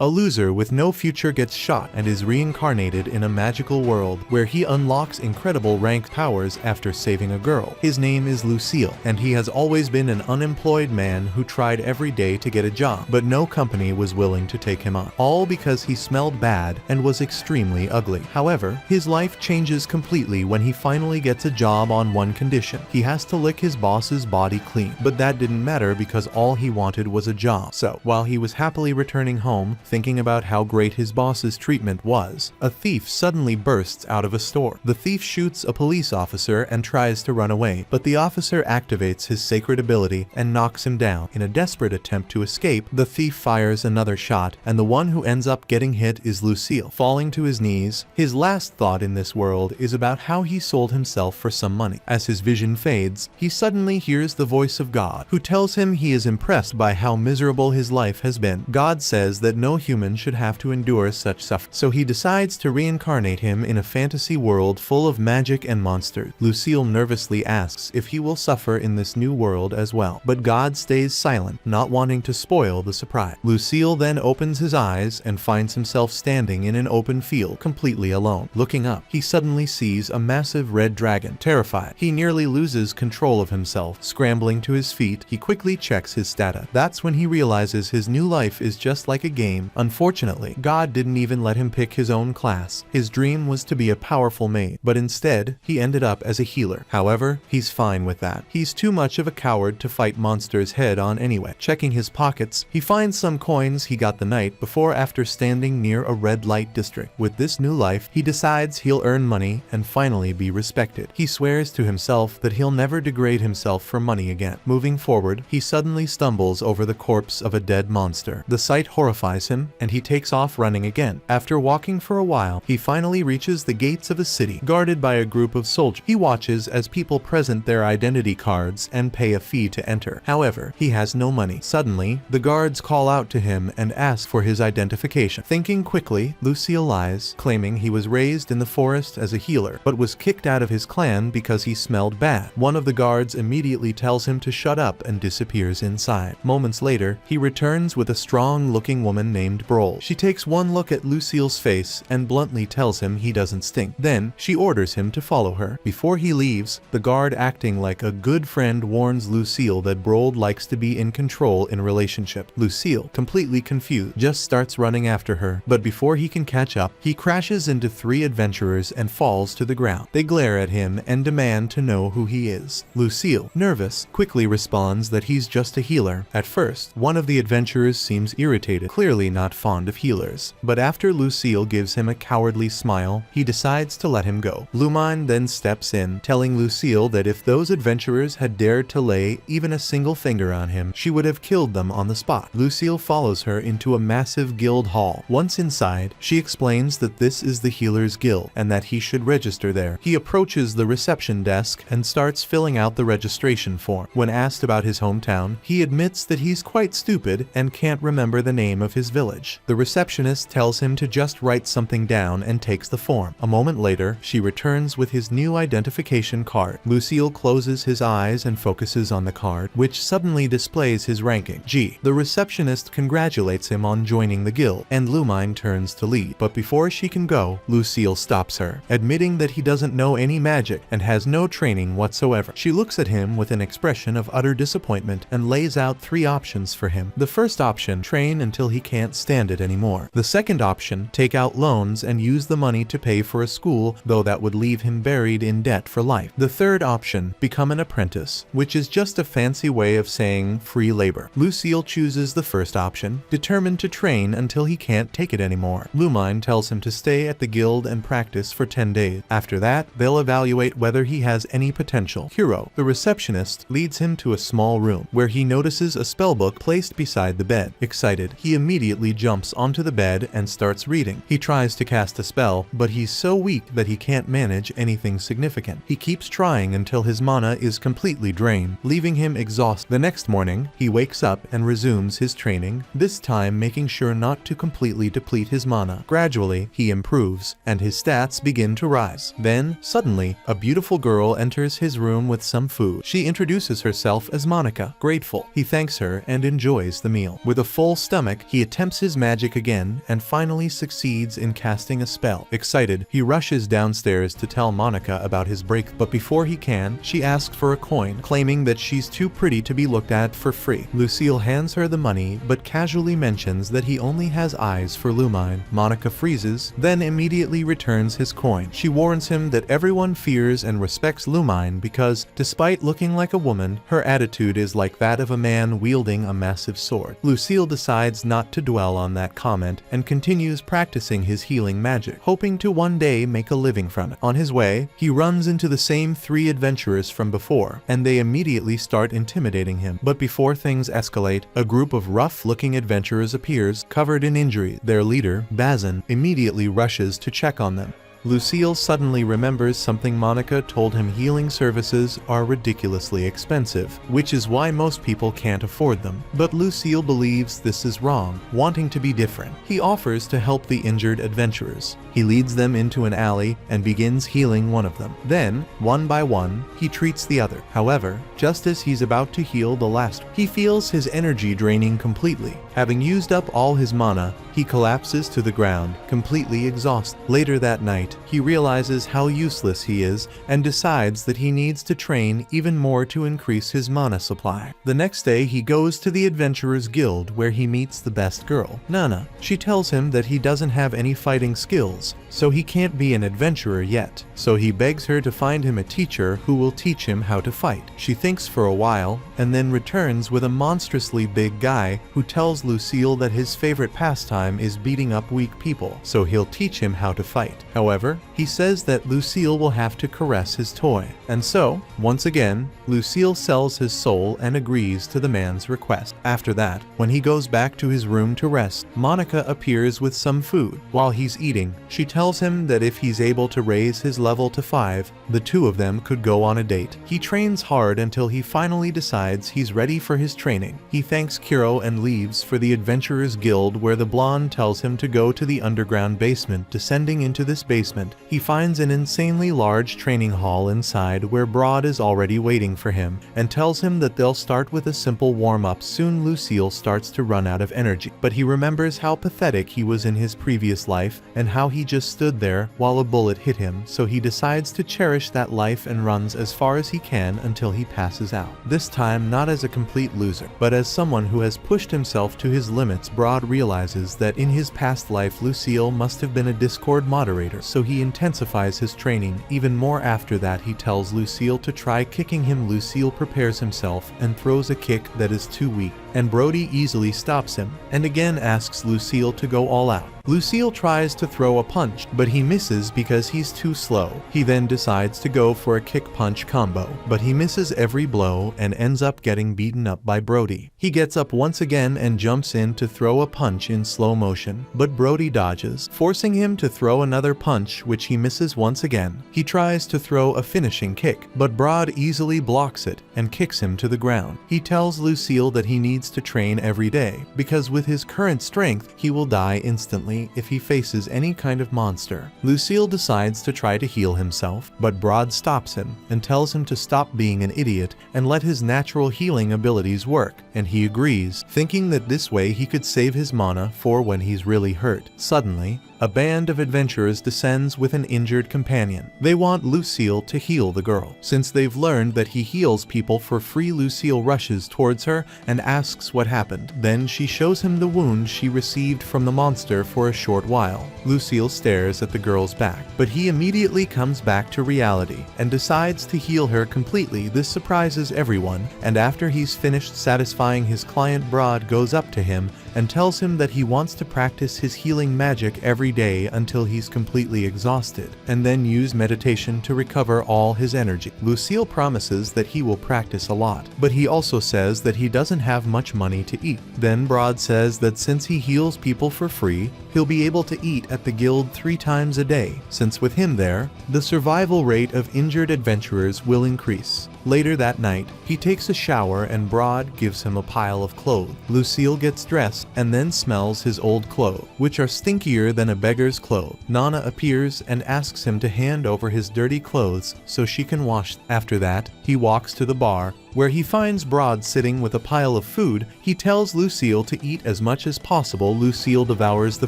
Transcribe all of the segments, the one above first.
A loser with no future gets shot and is reincarnated in a magical world where he unlocks incredible ranked powers after saving a girl. His name is Lucille, and he has always been an unemployed man who tried every day to get a job, but no company was willing to take him on. All because he smelled bad and was extremely ugly. However, his life changes completely when he finally gets a job on one condition. He has to lick his boss's body clean. But that didn't matter because all he wanted was a job. So, while he was happily returning home, thinking about how great his boss's treatment was, a thief suddenly bursts out of a store. The thief shoots a police officer and tries to run away, but the officer activates his sacred ability and knocks him down. In a desperate attempt to escape, the thief fires another shot, and the one who ends up getting hit is Lucille. Falling to his knees, his last thought in this world is about how he sold himself for some money. As his vision fades, he suddenly hears the voice of God, who tells him he is impressed by how miserable his life has been. God says that no human should have to endure such suffering, so he decides to reincarnate him in a fantasy world full of magic and monsters. Lucille nervously asks if he will suffer in this new world as well, but God stays silent, not wanting to spoil the surprise. Lucille then opens his eyes and finds himself standing in an open field, completely alone. Looking up, he suddenly sees a massive red dragon. Terrified, he nearly loses control of himself. Scrambling to his feet, he quickly checks his status. That's when he realizes his new life is just like a game. Unfortunately, God didn't even let him pick his own class. His dream was to be a powerful mage, but instead, he ended up as a healer. However, he's fine with that. He's too much of a coward to fight monsters head on anyway. Checking his pockets, he finds some coins he got the night before after standing near a red light district. With this new life, he decides he'll earn money and finally be respected. He swears to himself that he'll never degrade himself for money again. Moving forward, he suddenly stumbles over the corpse of a dead monster. The sight horrifies him, and he takes off running again. After walking for a while, he finally reaches the gates of a city, guarded by a group of soldiers. He watches as people present their identity cards and pay a fee to enter. However, he has no money. Suddenly, the guards call out to him and ask for his identification. Thinking quickly, Lucille lies, claiming he was raised in the forest as a healer, but was kicked out of his clan because he smelled bad. One of the guards immediately tells him to shut up and disappears inside. Moments later, he returns with a strong-looking woman named Brol. She takes one look at Lucille's face and bluntly tells him he doesn't stink. Then, she orders him to follow her. Before he leaves, the guard, acting like a good friend, warns Lucille that Brol likes to be in control in a relationship. Lucille, completely confused, just starts running after her, but before he can catch up, he crashes into three adventurers and falls to the ground. They glare at him and demand to know who he is. Lucille, nervous, quickly responds that he's just a healer. At first, one of the adventurers seems irritated, clearly not fond of healers, but after Lucille gives him a cowardly smile, he decides to let him go. Lumine then steps in, telling Lucille that if those adventurers had dared to lay even a single finger on him, she would have killed them on the spot. Lucille follows her into a massive guild hall. Once inside, she explains that this is the Healers Guild and that he should register there. He approaches the reception desk and starts filling out the registration form. When asked about his hometown, he admits that he's quite stupid and can't remember the name of his village. The receptionist tells him to just write something down and takes the form. A moment later, she returns with his new identification card. Lucille closes his eyes and focuses on the card, which suddenly displays his ranking, G. The receptionist congratulates him on joining the guild, and Lumine turns to leave. But before she can go, Lucille stops her, admitting that he doesn't know any magic and has no training whatsoever. She looks at him with an expression of utter disappointment and lays out three options for him. The first option, train until he can't stand it anymore. The second option, take out loans and use the money to pay for a school, though that would leave him buried in debt for life. The third option, become an apprentice, which is just a fancy way of saying free labor. Lucille chooses the first option, determined to train until he can't take it anymore. Lumine tells him to stay at the guild and practice for 10 days. After that, they'll evaluate whether he has any potential. Hero, the receptionist, leads him to a small room, where he notices a spellbook placed beside the bed. Excited, he immediately jumps onto the bed and starts reading. He tries to cast a spell, but he's so weak that he can't manage anything significant. He keeps trying until his mana is completely drained, leaving him exhausted. The next morning, he wakes up and resumes his training, this time making sure not to completely deplete his mana. Gradually, he improves, and his stats begin to rise. Then, suddenly, a beautiful girl enters his room with some food. She introduces herself as Monica. Grateful, he thanks her and enjoys the meal. With a full stomach, he attempts attempts his magic again and finally succeeds in casting a spell. Excited, he rushes downstairs to tell Monica about his break, but before he can, she asks for a coin, claiming that she's too pretty to be looked at for free. Lucille hands her the money, but casually mentions that he only has eyes for Lumine. Monica freezes, then immediately returns his coin. She warns him that everyone fears and respects Lumine because, despite looking like a woman, her attitude is like that of a man wielding a massive sword. Lucille decides not to dwell on that comment and continues practicing his healing magic, hoping to one day make a living from it. On his way, he runs into the same 3 adventurers from before, and they immediately start intimidating him. But before things escalate, a group of rough-looking adventurers appears, covered in injury. Their leader, Bat-Kun, immediately rushes to check on them. Lucille suddenly remembers something Monica told him: healing services are ridiculously expensive, which is why most people can't afford them. But Lucille believes this is wrong, wanting to be different. He offers to help the injured adventurers. He leads them into an alley and begins healing one of them. Then, one by one, he treats the other. However, just as he's about to heal the last, he feels his energy draining completely. Having used up all his mana, he collapses to the ground, completely exhausted. Later that night, he realizes how useless he is and decides that he needs to train even more to increase his mana supply. The next day, he goes to the Adventurers Guild where he meets the best girl, Nana. She tells him that he doesn't have any fighting skills, so he can't be an adventurer yet. So he begs her to find him a teacher who will teach him how to fight. She thinks for a while and then returns with a monstrously big guy who tells Lucille that his favorite pastime is beating up weak people, so he'll teach him how to fight. However, he says that Lucille will have to caress his toy. And so, once again, Lucille sells his soul and agrees to the man's request. After that, when he goes back to his room to rest, Monica appears with some food. While he's eating, she tells him that if he's able to raise his level to 5, the two of them could go on a date. He trains hard until he finally decides he's ready for his training. He thanks Kiro and leaves for the Adventurers Guild, where the blonde tells him to go to the underground basement. Descending into this basement, he finds an insanely large training hall inside where Broad is already waiting for him and tells him that they'll start with a simple warm-up. Soon Lucille starts to run out of energy, but he remembers how pathetic he was in his previous life and how he just stood there while a bullet hit him, so he decides to cherish that life and runs as far as he can until he passes out. This time not as a complete loser, but as someone who has pushed himself to his limits. Broad realizes that in his past life Lucille must have been a Discord moderator, so he intensifies his training even more. After that, he tells Lucille to try kicking him. Lucille prepares himself and throws a kick that is too weak, and Brody easily stops him and again asks Lucille to go all out. Lucille tries to throw a punch, but he misses because he's too slow. He then decides to go for a kick-punch combo, but he misses every blow and ends up getting beaten up by Brody. He gets up once again and jumps in to throw a punch in slow motion, but Brody dodges, forcing him to throw another punch, which he misses once again. He tries to throw a finishing kick, but Broad easily blocks it and kicks him to the ground. He tells Lucille that he needs to train every day, because with his current strength, he will die instantly if he faces any kind of monster. Lucille decides to try to heal himself, but Broad stops him and tells him to stop being an idiot and let his natural healing abilities work, and he agrees, thinking that this way he could save his mana for when he's really hurt. Suddenly, a band of adventurers descends with an injured companion. They want Lucille to heal the girl. Since they've learned that he heals people for free, Lucille rushes towards her and asks what happened. Then she shows him the wound she received from the monster for a short while. Lucille stares at the girl's back, but he immediately comes back to reality and decides to heal her completely. This surprises everyone, and after he's finished satisfying his client, Broad goes up to him and tells him that he wants to practice his healing magic every day until he's completely exhausted, and then use meditation to recover all his energy. Lucille promises that he will practice a lot, but he also says that he doesn't have much money to eat. Then Broad says that since he heals people for free, he'll be able to eat at the guild 3 times a day, since with him there, the survival rate of injured adventurers will increase. Later that night, he takes a shower and Broad gives him a pile of clothes. Lucille gets dressed and then smells his old clothes, which are stinkier than a beggar's clothes. Nana appears and asks him to hand over his dirty clothes so she can wash. After that, he walks to the bar where he finds Broad sitting with a pile of food. He tells Lucille to eat as much as possible. Lucille devours the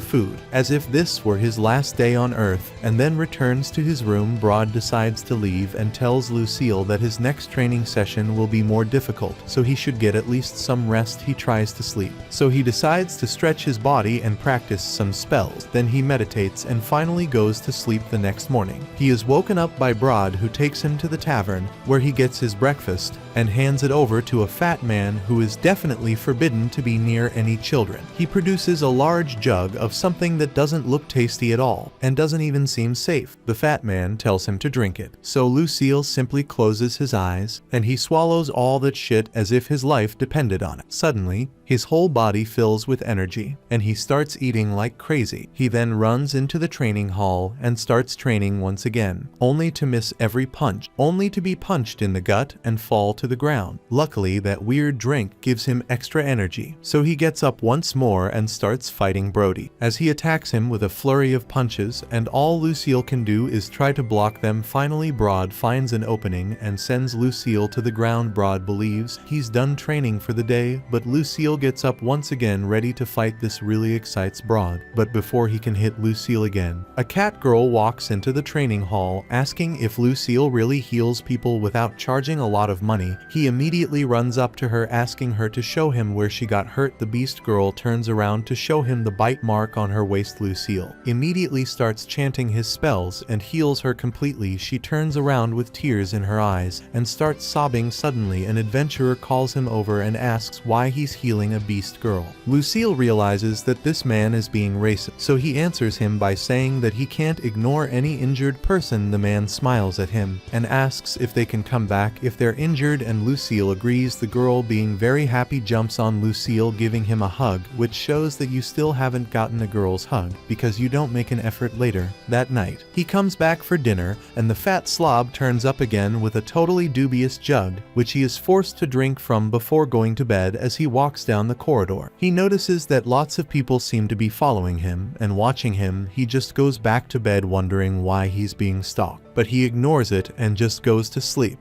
food, as if this were his last day on Earth, and then returns to his room. Broad decides to leave and tells Lucille that his next training session will be more difficult, so he should get at least some rest. He tries to sleep, so he decides to stretch his body and practice some spells. Then he meditates and finally goes to sleep. The next morning, he is woken up by Broad, who takes him to the tavern, where he gets his breakfast and hands it over to a fat man who is definitely forbidden to be near any children. He produces a large jug of something that doesn't look tasty at all and doesn't even seem safe. The fat man tells him to drink it, so Lucille simply closes his eyes and he swallows all that shit as if his life depended on it. Suddenly, his whole body fills with energy and he starts eating like crazy. He then runs into the training hall and starts training once again, only to miss every punch, only to be punched in the gut and fall to the ground. Luckily, that weird drink gives him extra energy, so he gets up once more and starts fighting Brody, as he attacks him with a flurry of punches, and all Lucille can do is try to block them. Finally, Broad finds an opening and sends Lucille to the ground. Broad believes he's done training for the day, but Lucille gets up once again ready to fight. This really excites Broad, but before he can hit Lucille again, a cat girl walks into the training hall asking if Lucille really heals people without charging a lot of money. He immediately runs up to her asking her to show him where she got hurt. The beast girl turns around to show him the bite mark on her waist. Lucille immediately starts chanting his spells and heals her completely. She turns around with tears in her eyes and starts sobbing. Suddenly, an adventurer calls him over and asks why he's healing a beast girl. Lucille realizes that this man is being racist, so he answers him by saying that he can't ignore any injured person. The man smiles at him and asks if they can come back if they're injured, and Lucille agrees. The girl, being very happy, jumps on Lucille, giving him a hug, which shows that you still haven't gotten a girl's hug because you don't make an effort. Later that night, he comes back for dinner and the fat slob turns up again with a totally dubious jug, which he is forced to drink from before going to bed. As he walks down the corridor, he notices that lots of people seem to be following him and watching him. He just goes back to bed wondering why he's being stalked, but he ignores it and just goes to sleep.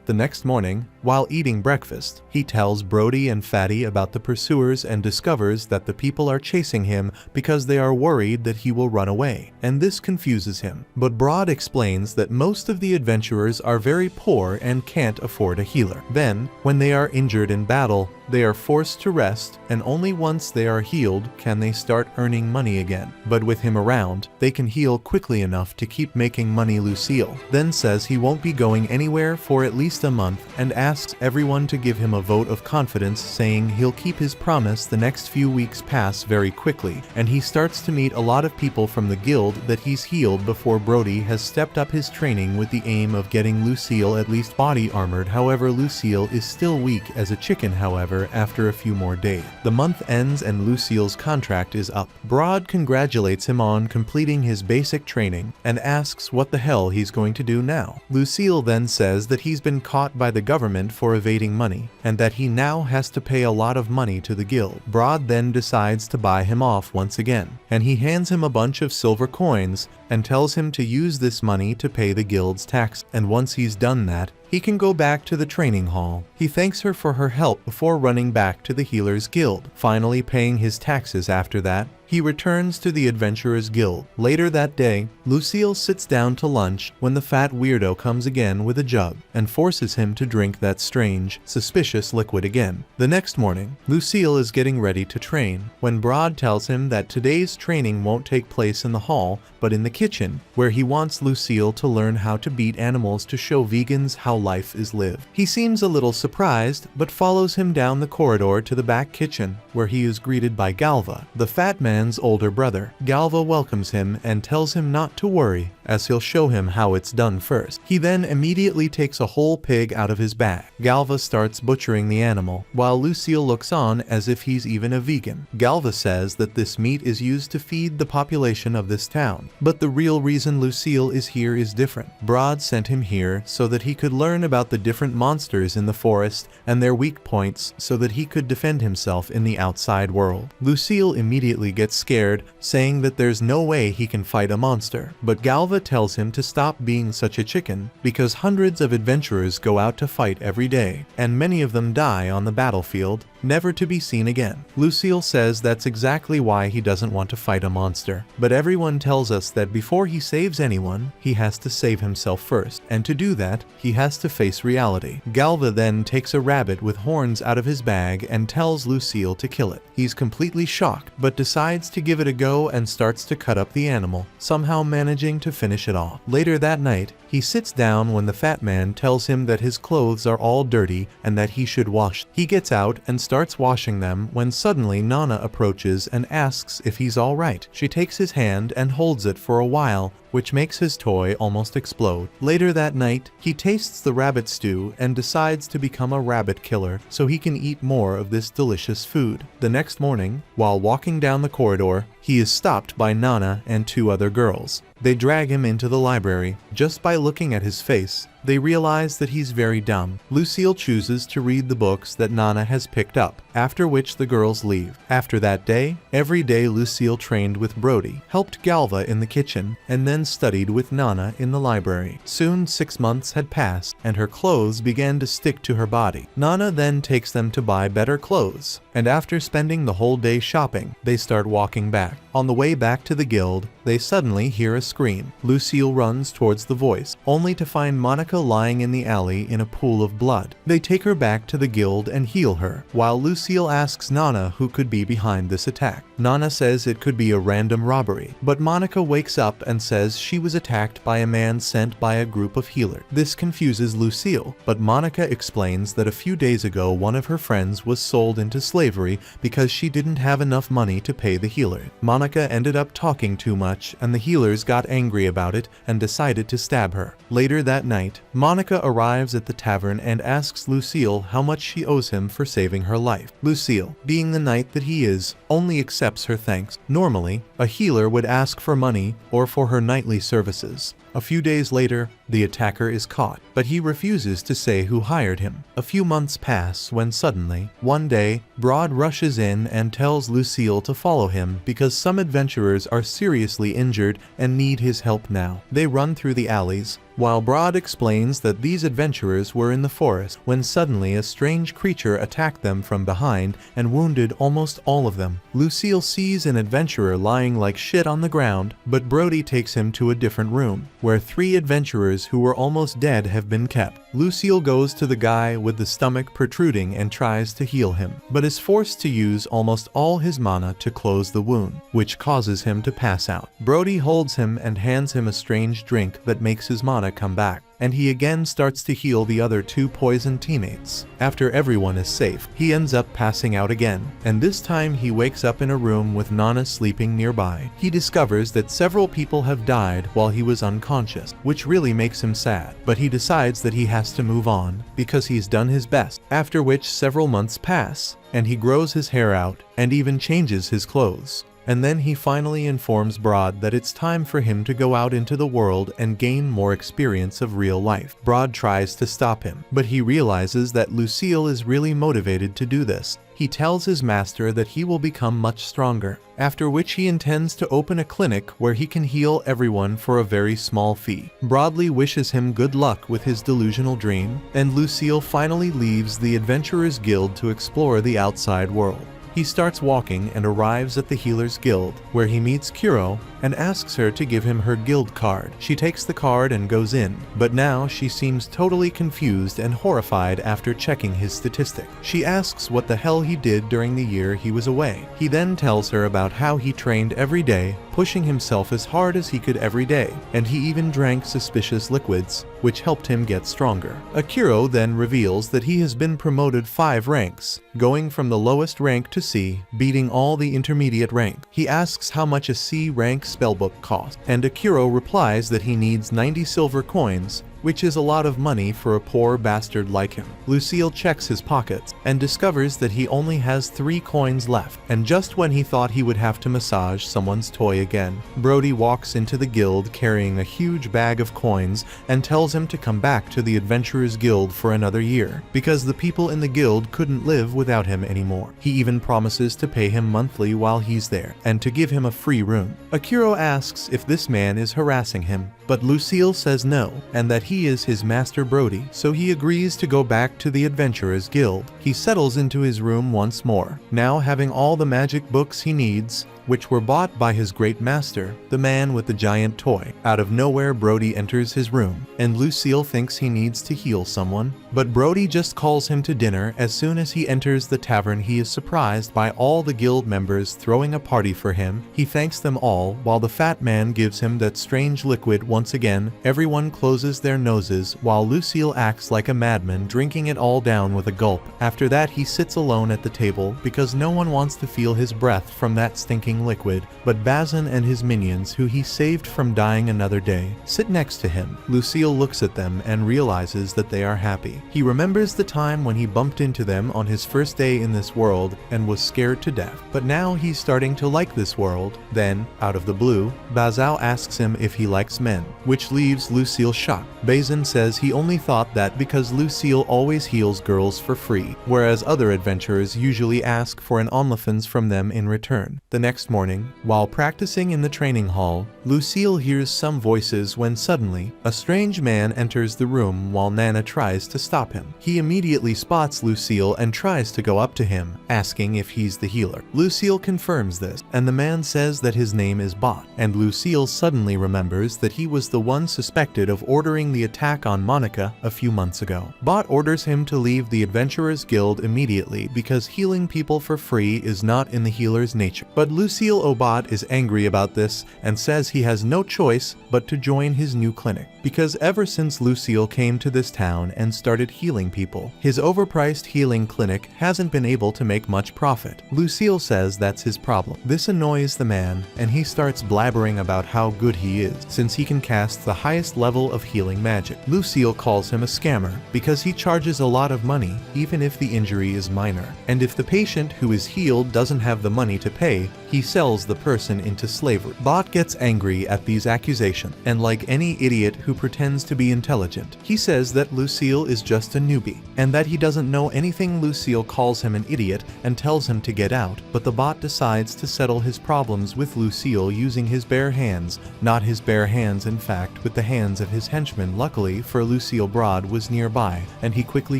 The next morning, while eating breakfast, he tells Brody and Fatty about the pursuers and discovers that the people are chasing him because they are worried that he will run away, and this confuses him. But Broad explains that most of the adventurers are very poor and can't afford a healer. Then, when they are injured in battle, they are forced to rest, and only once they are healed can they start earning money again. But with him around, they can heal quickly enough to keep making money. Lucille then says he won't be going anywhere for at least a month and asks everyone to give him a vote of confidence, saying he'll keep his promise. The next few weeks pass very quickly, and he starts to meet a lot of people from the guild that he's healed before. Brody has stepped up his training with the aim of getting Lucille at least body armored. However, Lucille is still weak as a chicken. However, after a few more days, the month ends and Lucille's contract is up. Broad congratulates him on completing his basic training and asks what the hell he's going to do now. Lucille then says that he's been caught by the government for evading money and that he now has to pay a lot of money to the guild. Broad then decides to buy him off once again, and he hands him a bunch of silver coins and tells him to use this money to pay the guild's tax, and once he's done that, he can go back to the training hall. He thanks her for her help before running back to the Healers Guild, finally paying his taxes. After that, he returns to the Adventurers Guild. Later that day, Lucille sits down to lunch when the fat weirdo comes again with a jug and forces him to drink that strange, suspicious liquid again. The next morning, Lucille is getting ready to train when Broad tells him that today's training won't take place in the hall, but in the kitchen, where he wants Lucille to learn how to beat animals to show vegans how life is lived. He seems a little surprised, but follows him down the corridor to the back kitchen, where he is greeted by Galva, the fat man's older brother. Galva welcomes him and tells him not to worry, as he'll show him how it's done first. He then immediately takes a whole pig out of his bag. Galva starts butchering the animal, while Lucille looks on as if he's even a vegan. Galva says that this meat is used to feed the population of this town, but the real reason Lucille is here is different. Brod sent him here so that he could learn about the different monsters in the forest and their weak points so that he could defend himself in the outside world. Lucille immediately gets scared, saying that there's no way he can fight a monster. But Galva tells him to stop being such a chicken because hundreds of adventurers go out to fight every day, and many of them die on the battlefield, never to be seen again. Lucille says that's exactly why he doesn't want to fight a monster. But everyone tells us that before he saves anyone, he has to save himself first, and to do that, he has to face reality. Galva then takes a rabbit with horns out of his bag and tells Lucille to kill it. He's completely shocked, but decides to give it a go and starts to cut up the animal, somehow managing to finish it off. Later that night, he sits down when the fat man tells him that his clothes are all dirty and that he should wash. He gets out and starts washing them when suddenly Nana approaches and asks if he's alright. She takes his hand and holds it for a while, which makes his toy almost explode. Later that night, he tastes the rabbit stew and decides to become a rabbit killer so he can eat more of this delicious food. The next morning, while walking down the corridor, he is stopped by Nana and two other girls. They drag him into the library. Just by looking at his face, they realize that he's very dumb. Lucille chooses to read the books that Nana has picked up, after which the girls leave. After that day, every day Lucille trained with Brody, helped Galva in the kitchen, and then studied with Nana in the library. Soon 6 months had passed, and her clothes began to stick to her body. Nana then takes them to buy better clothes, and after spending the whole day shopping, they start walking back. On the way back to the guild, they suddenly hear a scream. Lucille runs towards the voice, only to find Monica lying in the alley in a pool of blood. They take her back to the guild and heal her, while Lucille asks Nana who could be behind this attack. Nana says it could be a random robbery, but Monica wakes up and says she was attacked by a man sent by a group of healers. This confuses Lucille, but Monica explains that a few days ago one of her friends was sold into slavery because she didn't have enough money to pay the healer. Monica ended up talking too much, and the healers got angry about it and decided to stab her. Later that night, Monica arrives at the tavern and asks Lucille how much she owes him for saving her life. Lucille, being the knight that he is, only accepts her thanks. Normally, a healer would ask for money or for her knightly services. A few days later, the attacker is caught, but he refuses to say who hired him. A few months pass when suddenly, one day, Brod rushes in and tells Lucille to follow him because some adventurers are seriously injured and need his help now. They run through the alleys, while Brod explains that these adventurers were in the forest when suddenly a strange creature attacked them from behind and wounded almost all of them. Lucille sees an adventurer lying like shit on the ground, but Brody takes him to a different room, where 3 adventurers who were almost dead have been kept. Lucille goes to the guy with the stomach protruding and tries to heal him, but is forced to use almost all his mana to close the wound, which causes him to pass out. Brody holds him and hands him a strange drink that makes his mana come back, and he again starts to heal the other 2 poisoned teammates. After everyone is safe, he ends up passing out again, and this time he wakes up in a room with Nana sleeping nearby. He discovers that several people have died while he was unconscious, which really makes him sad, but he decides that he has to move on because he's done his best. After which several months pass, and he grows his hair out and even changes his clothes. And then he finally informs Brod that it's time for him to go out into the world and gain more experience of real life. Brod tries to stop him, but he realizes that Lucille is really motivated to do this. He tells his master that he will become much stronger, after which he intends to open a clinic where he can heal everyone for a very small fee. Broadly wishes him good luck with his delusional dream, and Lucille finally leaves the Adventurers Guild to explore the outside world. He starts walking and arrives at the Healers Guild, where he meets Kuro and asks her to give him her guild card. She takes the card and goes in, but now she seems totally confused and horrified after checking his statistic. She asks what the hell he did during the year he was away. He then tells her about how he trained every day, pushing himself as hard as he could every day, and he even drank suspicious liquids, which helped him get stronger. Akiro then reveals that he has been promoted 5 ranks, going from the lowest rank to C, beating all the intermediate rank. He asks how much a C rank spellbook costs, and Akiro replies that he needs 90 silver coins, which is a lot of money for a poor bastard like him. Lucille checks his pockets and discovers that he only has 3 coins left, and just when he thought he would have to massage someone's toy again, Brody walks into the guild carrying a huge bag of coins and tells him to come back to the Adventurers Guild for another year, because the people in the guild couldn't live without him anymore. He even promises to pay him monthly while he's there, and to give him a free room. Akiro asks if this man is harassing him, but Lucille says no, and that he is his master Brody, so he agrees to go back to the Adventurers Guild. He settles into his room once more, now having all the magic books he needs, which were bought by his great master, the man with the giant toy. Out of nowhere, Brody enters his room, and Lucille thinks he needs to heal someone, but Brody just calls him to dinner. As soon as he enters the tavern, he is surprised by all the guild members throwing a party for him. He thanks them all, while the fat man gives him that strange liquid once again. Everyone closes their noses, while Lucille acts like a madman, drinking it all down with a gulp. After that, he sits alone at the table, because no one wants to feel his breath from that stinking liquid, but Bazin and his minions, who he saved from dying another day, sit next to him. Lucille looks at them and realizes that they are happy. He remembers the time when he bumped into them on his first day in this world and was scared to death, but now he's starting to like this world. Then, out of the blue, Bazao asks him if he likes men, which leaves Lucille shocked. Bazin says he only thought that because Lucille always heals girls for free, whereas other adventurers usually ask for an OnlyFans from them in return. The next morning, while practicing in the training hall, Lucille hears some voices when suddenly, a strange man enters the room while Nana tries to stop him. He immediately spots Lucille and tries to go up to him, asking if he's the healer. Lucille confirms this, and the man says that his name is Bot, and Lucille suddenly remembers that he was the one suspected of ordering the attack on Monica a few months ago. Bot orders him to leave the Adventurers Guild immediately because healing people for free is not in the healer's nature. But Lucille Obot is angry about this and says he has no choice but to join his new clinic, because ever since Lucille came to this town and started healing people, his overpriced healing clinic hasn't been able to make much profit. Lucille says that's his problem. This annoys the man, and he starts blabbering about how good he is, since he can cast the highest level of healing magic. Lucille calls him a scammer because he charges a lot of money even if the injury is minor, and if the patient who is healed doesn't have the money to pay, he sells the person into slavery. Bot gets angry at these accusations, and like any idiot who pretends to be intelligent, he says that Lucille is just a newbie, and that he doesn't know anything. Lucille calls him an idiot and tells him to get out, but the bot decides to settle his problems with Lucille using his bare hands. Not his bare hands, in fact, with the hands of his henchmen. Luckily for Lucille, Broad was nearby, and he quickly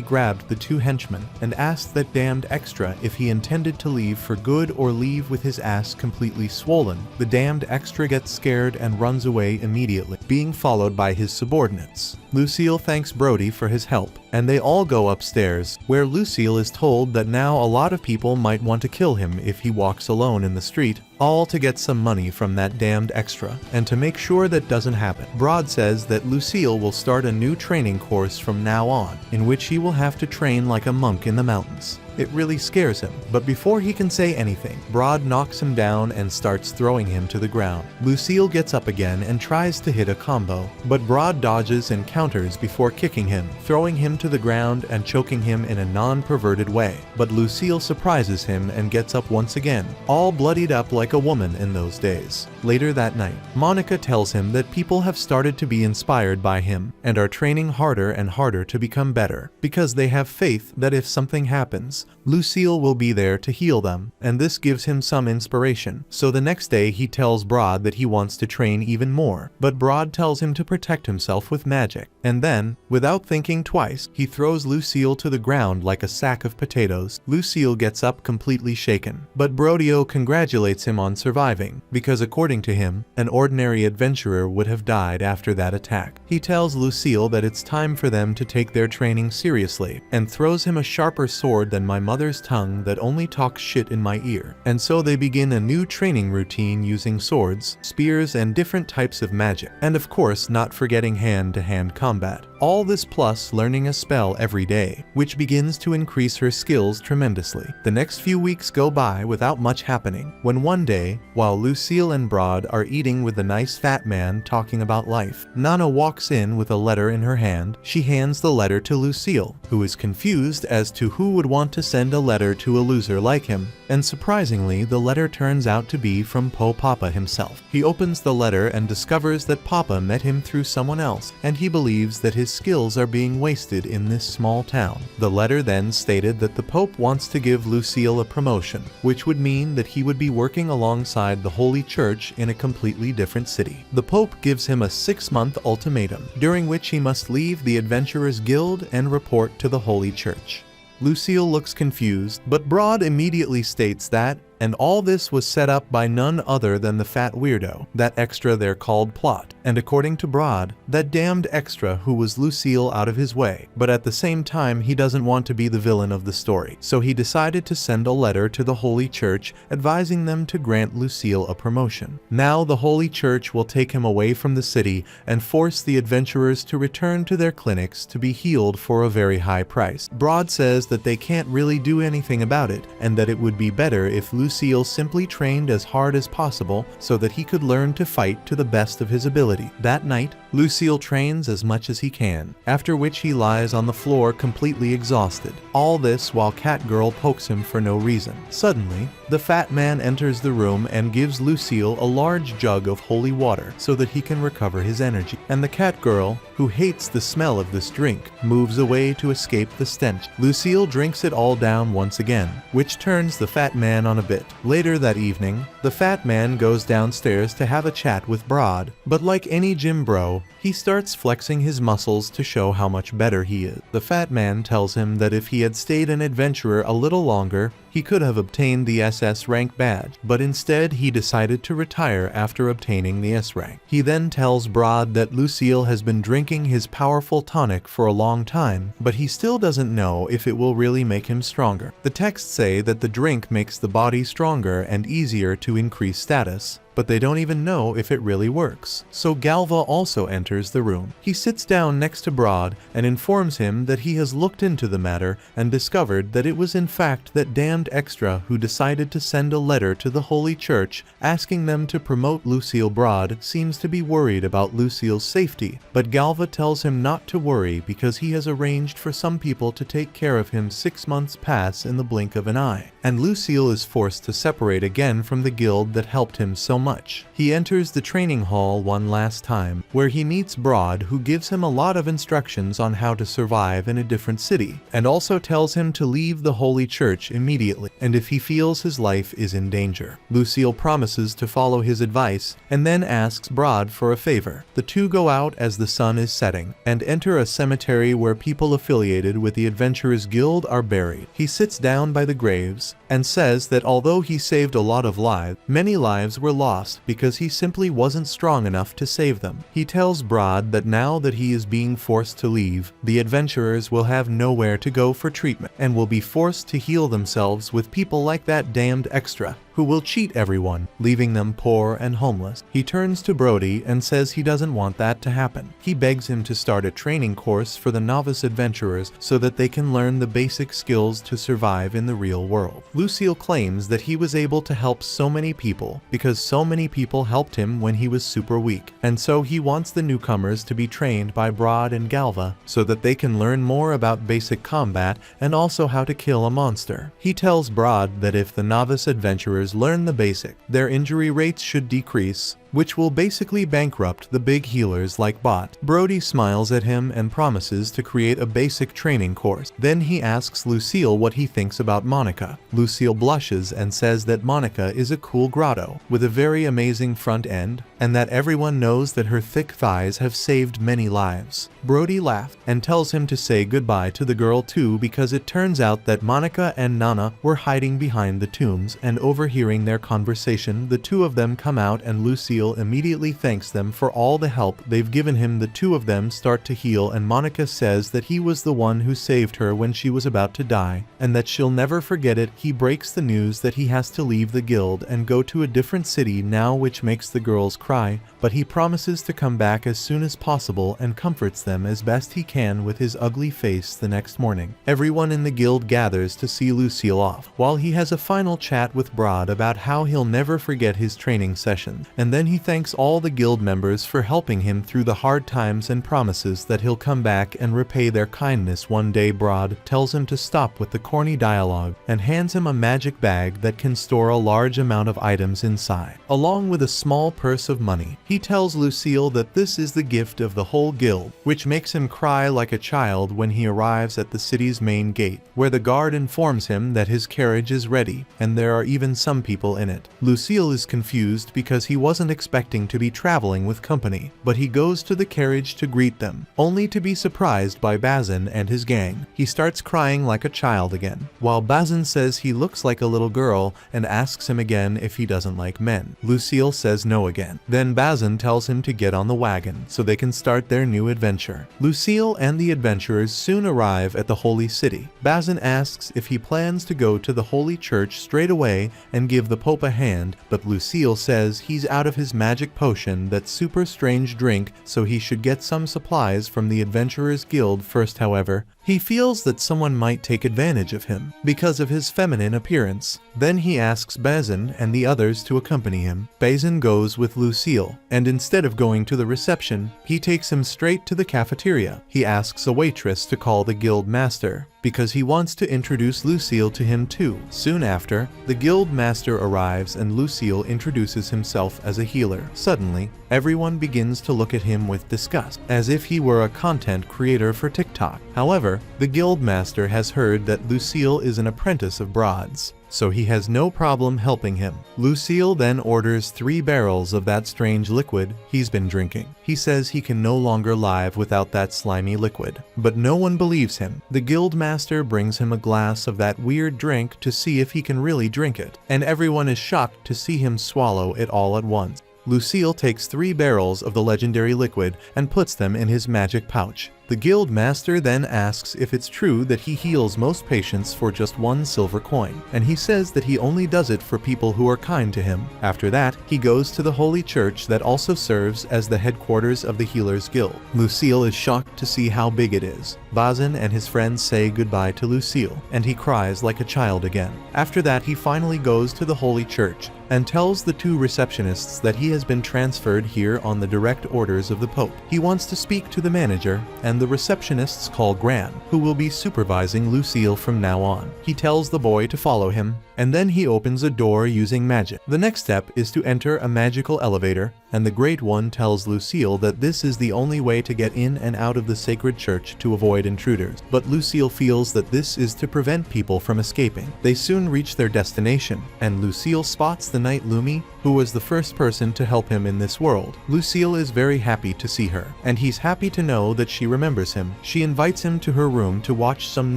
grabbed the 2 henchmen and asked that damned extra if he intended to leave for good or leave with his ass completely swollen. The damned extra gets scared and runs away immediately, being followed by his subordinates. Lucille thanks Brody for his help, and they all go upstairs, where Lucille is told that now a lot of people might want to kill him if he walks alone in the street, all to get some money from that damned extra. And to make sure that doesn't happen, Broad says that Lucille will start a new training course from now on, in which he will have to train like a monk in the mountains. It really scares him, but before he can say anything, Broad knocks him down and starts throwing him to the ground. Lucille gets up again and tries to hit a combo, but Broad dodges and counters before kicking him, throwing him to the ground and choking him in a non-perverted way. But Lucille surprises him and gets up once again, all bloodied up like a woman in those days. Later that night, Monica tells him that people have started to be inspired by him and are training harder and harder to become better, because they have faith that if something happens, Lucille will be there to heal them, and this gives him some inspiration. So the next day he tells Broad that he wants to train even more, but Broad tells him to protect himself with magic. And then, without thinking twice, he throws Lucille to the ground like a sack of potatoes. Lucille gets up completely shaken, but Brodio congratulates him on surviving, because according to him, an ordinary adventurer would have died after that attack. He tells Lucille that it's time for them to take their training seriously, and throws him a sharper sword than my mother's tongue that only talks shit in my ear. And so they begin a new training routine using swords, spears, and different types of magic, and of course not forgetting hand-to-hand combat. All this plus learning a spell every day, which begins to increase her skills tremendously. The next few weeks go by without much happening, when one day, while Lucille and Broad are eating with the nice fat man talking about life, Nana walks in with a letter in her hand. She hands the letter to Lucille, who is confused as to who would want to send a letter to a loser like him, and surprisingly the letter turns out to be from Papa himself. He opens the letter and discovers that Papa met him through someone else, and he believes that his skills are being wasted in this small town. The letter then stated that the Pope wants to give Lucille a promotion, which would mean that he would be working alongside the Holy Church in a completely different city. The Pope gives him a 6-month ultimatum, during which he must leave the Adventurers Guild and report to the Holy Church. Lucille looks confused, but Broad immediately states that, and all this was set up by none other than the fat weirdo, that extra they're called Plot, and according to Broad, that damned extra who was Lucille out of his way. But at the same time, he doesn't want to be the villain of the story, so he decided to send a letter to the Holy Church advising them to grant Lucille a promotion. Now the Holy Church will take him away from the city and force the adventurers to return to their clinics to be healed for a very high price. Broad says that they can't really do anything about it, and that it would be better if Lucille simply trained as hard as possible so that he could learn to fight to the best of his ability. That night, Lucille trains as much as he can, after which he lies on the floor completely exhausted. All this while Catgirl pokes him for no reason. Suddenly, the fat man enters the room and gives Lucille a large jug of holy water so that he can recover his energy. And the Catgirl, who hates the smell of this drink, moves away to escape the stench. Lucille drinks it all down once again, which turns the fat man on a bit. Later that evening, the fat man goes downstairs to have a chat with Broad, but like any gym bro, he starts flexing his muscles to show how much better he is. The fat man tells him that if he had stayed an adventurer a little longer, he could have obtained the SS rank badge, but instead he decided to retire after obtaining the S rank. He then tells Broad that Lucille has been drinking his powerful tonic for a long time, but he still doesn't know if it will really make him stronger. The texts say that the drink makes the body stronger and easier to increase status, but they don't even know if it really works. So Galva also enters the room. He sits down next to Broad and informs him that he has looked into the matter and discovered that it was in fact that damned extra who decided to send a letter to the Holy Church asking them to promote Lucille. Broad seems to be worried about Lucille's safety, but Galva tells him not to worry because he has arranged for some people to take care of him. 6 months pass in the blink of an eye, and Lucille is forced to separate again from the guild that helped him so much. He enters the training hall one last time, where he meets Broad, who gives him a lot of instructions on how to survive in a different city, and also tells him to leave the Holy Church immediately, and if he feels his life is in danger. Lucille promises to follow his advice, and then asks Broad for a favor. The two go out as the sun is setting, and enter a cemetery where people affiliated with the Adventurers Guild are buried. He sits down by the graves, and says that although he saved a lot of lives, many lives were lost because he simply wasn't strong enough to save them. He tells Broad that now that he is being forced to leave, the adventurers will have nowhere to go for treatment, and will be forced to heal themselves with people like that damned extra, who will cheat everyone, leaving them poor and homeless. He turns to Brody and says he doesn't want that to happen. He begs him to start a training course for the novice adventurers so that they can learn the basic skills to survive in the real world. Lucille claims that he was able to help so many people because so many people helped him when he was super weak, and so he wants the newcomers to be trained by Broad and Galva so that they can learn more about basic combat and also how to kill a monster. He tells Broad that if the novice adventurers learn the basic, their injury rates should decrease, which will basically bankrupt the big healers like Bot. Brody smiles at him and promises to create a basic training course. Then he asks Lucille what he thinks about Monica. Lucille blushes and says that Monica is a cool grotto with a very amazing front end, and that everyone knows that her thick thighs have saved many lives. Brody laughs and tells him to say goodbye to the girl too, because it turns out that Monica and Nana were hiding behind the tombs, and overhearing their conversation, the two of them come out and Lucille Lucille immediately thanks them for all the help they've given him. The two of them start to heal, and Monica says that he was the one who saved her when she was about to die, and that she'll never forget it. He breaks the news that he has to leave the guild and go to a different city now, which makes the girls cry, but he promises to come back as soon as possible and comforts them as best he can with his ugly face. The next morning, everyone in the guild gathers to see Lucille off, while he has a final chat with Brod about how he'll never forget his training session, and then he thanks all the guild members for helping him through the hard times and promises that he'll come back and repay their kindness one day. Brod tells him to stop with the corny dialogue and hands him a magic bag that can store a large amount of items inside, along with a small purse of money. He tells Lucille that this is the gift of the whole guild, which makes him cry like a child when he arrives at the city's main gate, where the guard informs him that his carriage is ready and there are even some people in it. Lucille is confused because he wasn't expecting to be traveling with company, but he goes to the carriage to greet them, only to be surprised by Bat-Kun and his gang. He starts crying like a child again, while Bat-Kun says he looks like a little girl and asks him again if he doesn't like men. Lucille says no again. Then Bat-Kun tells him to get on the wagon so they can start their new adventure. Lucille and the adventurers soon arrive at the holy city. Bat-Kun asks if he plans to go to the holy church straight away and give the Pope a hand, but Lucille says he's out of his magic potion, that super strange drink, so he should get some supplies from the Adventurers Guild first. However, he feels that someone might take advantage of him because of his feminine appearance. Then he asks Bat-Kun and the others to accompany him. Bat-Kun goes with Lucille, and instead of going to the reception, he takes him straight to the cafeteria. He asks a waitress to call the guild master, because he wants to introduce Lucille to him too. Soon after, the guild master arrives and Lucille introduces himself as a healer. Suddenly, everyone begins to look at him with disgust, as if he were a content creator for TikTok. However, the guild master has heard that Lucille is an apprentice of Brod's, so he has no problem helping him. Lucille then orders 3 barrels of that strange liquid he's been drinking. He says he can no longer live without that slimy liquid, but no one believes him. The guild master brings him a glass of that weird drink to see if he can really drink it, and everyone is shocked to see him swallow it all at once. Lucille takes 3 barrels of the legendary liquid and puts them in his magic pouch. The guild master then asks if it's true that he heals most patients for just 1 silver coin, and he says that he only does it for people who are kind to him. After that, he goes to the holy church that also serves as the headquarters of the Healers Guild. Lucille is shocked to see how big it is. Bat-Kun and his friends say goodbye to Lucille, and he cries like a child again. After that, he finally goes to the holy church and tells the 2 receptionists that he has been transferred here on the direct orders of the Pope. He wants to speak to the manager, and the receptionists call Gran, who will be supervising Lucille from now on. He tells the boy to follow him, and then he opens a door using magic. The next step is to enter a magical elevator, and the Great One tells Lucille that this is the only way to get in and out of the sacred church to avoid intruders. But Lucille feels that this is to prevent people from escaping. They soon reach their destination, and Lucille spots the Knight Lumi, who was the first person to help him in this world. Lucille is very happy to see her, and he's happy to know that she remembers him. She invites him to her room to watch some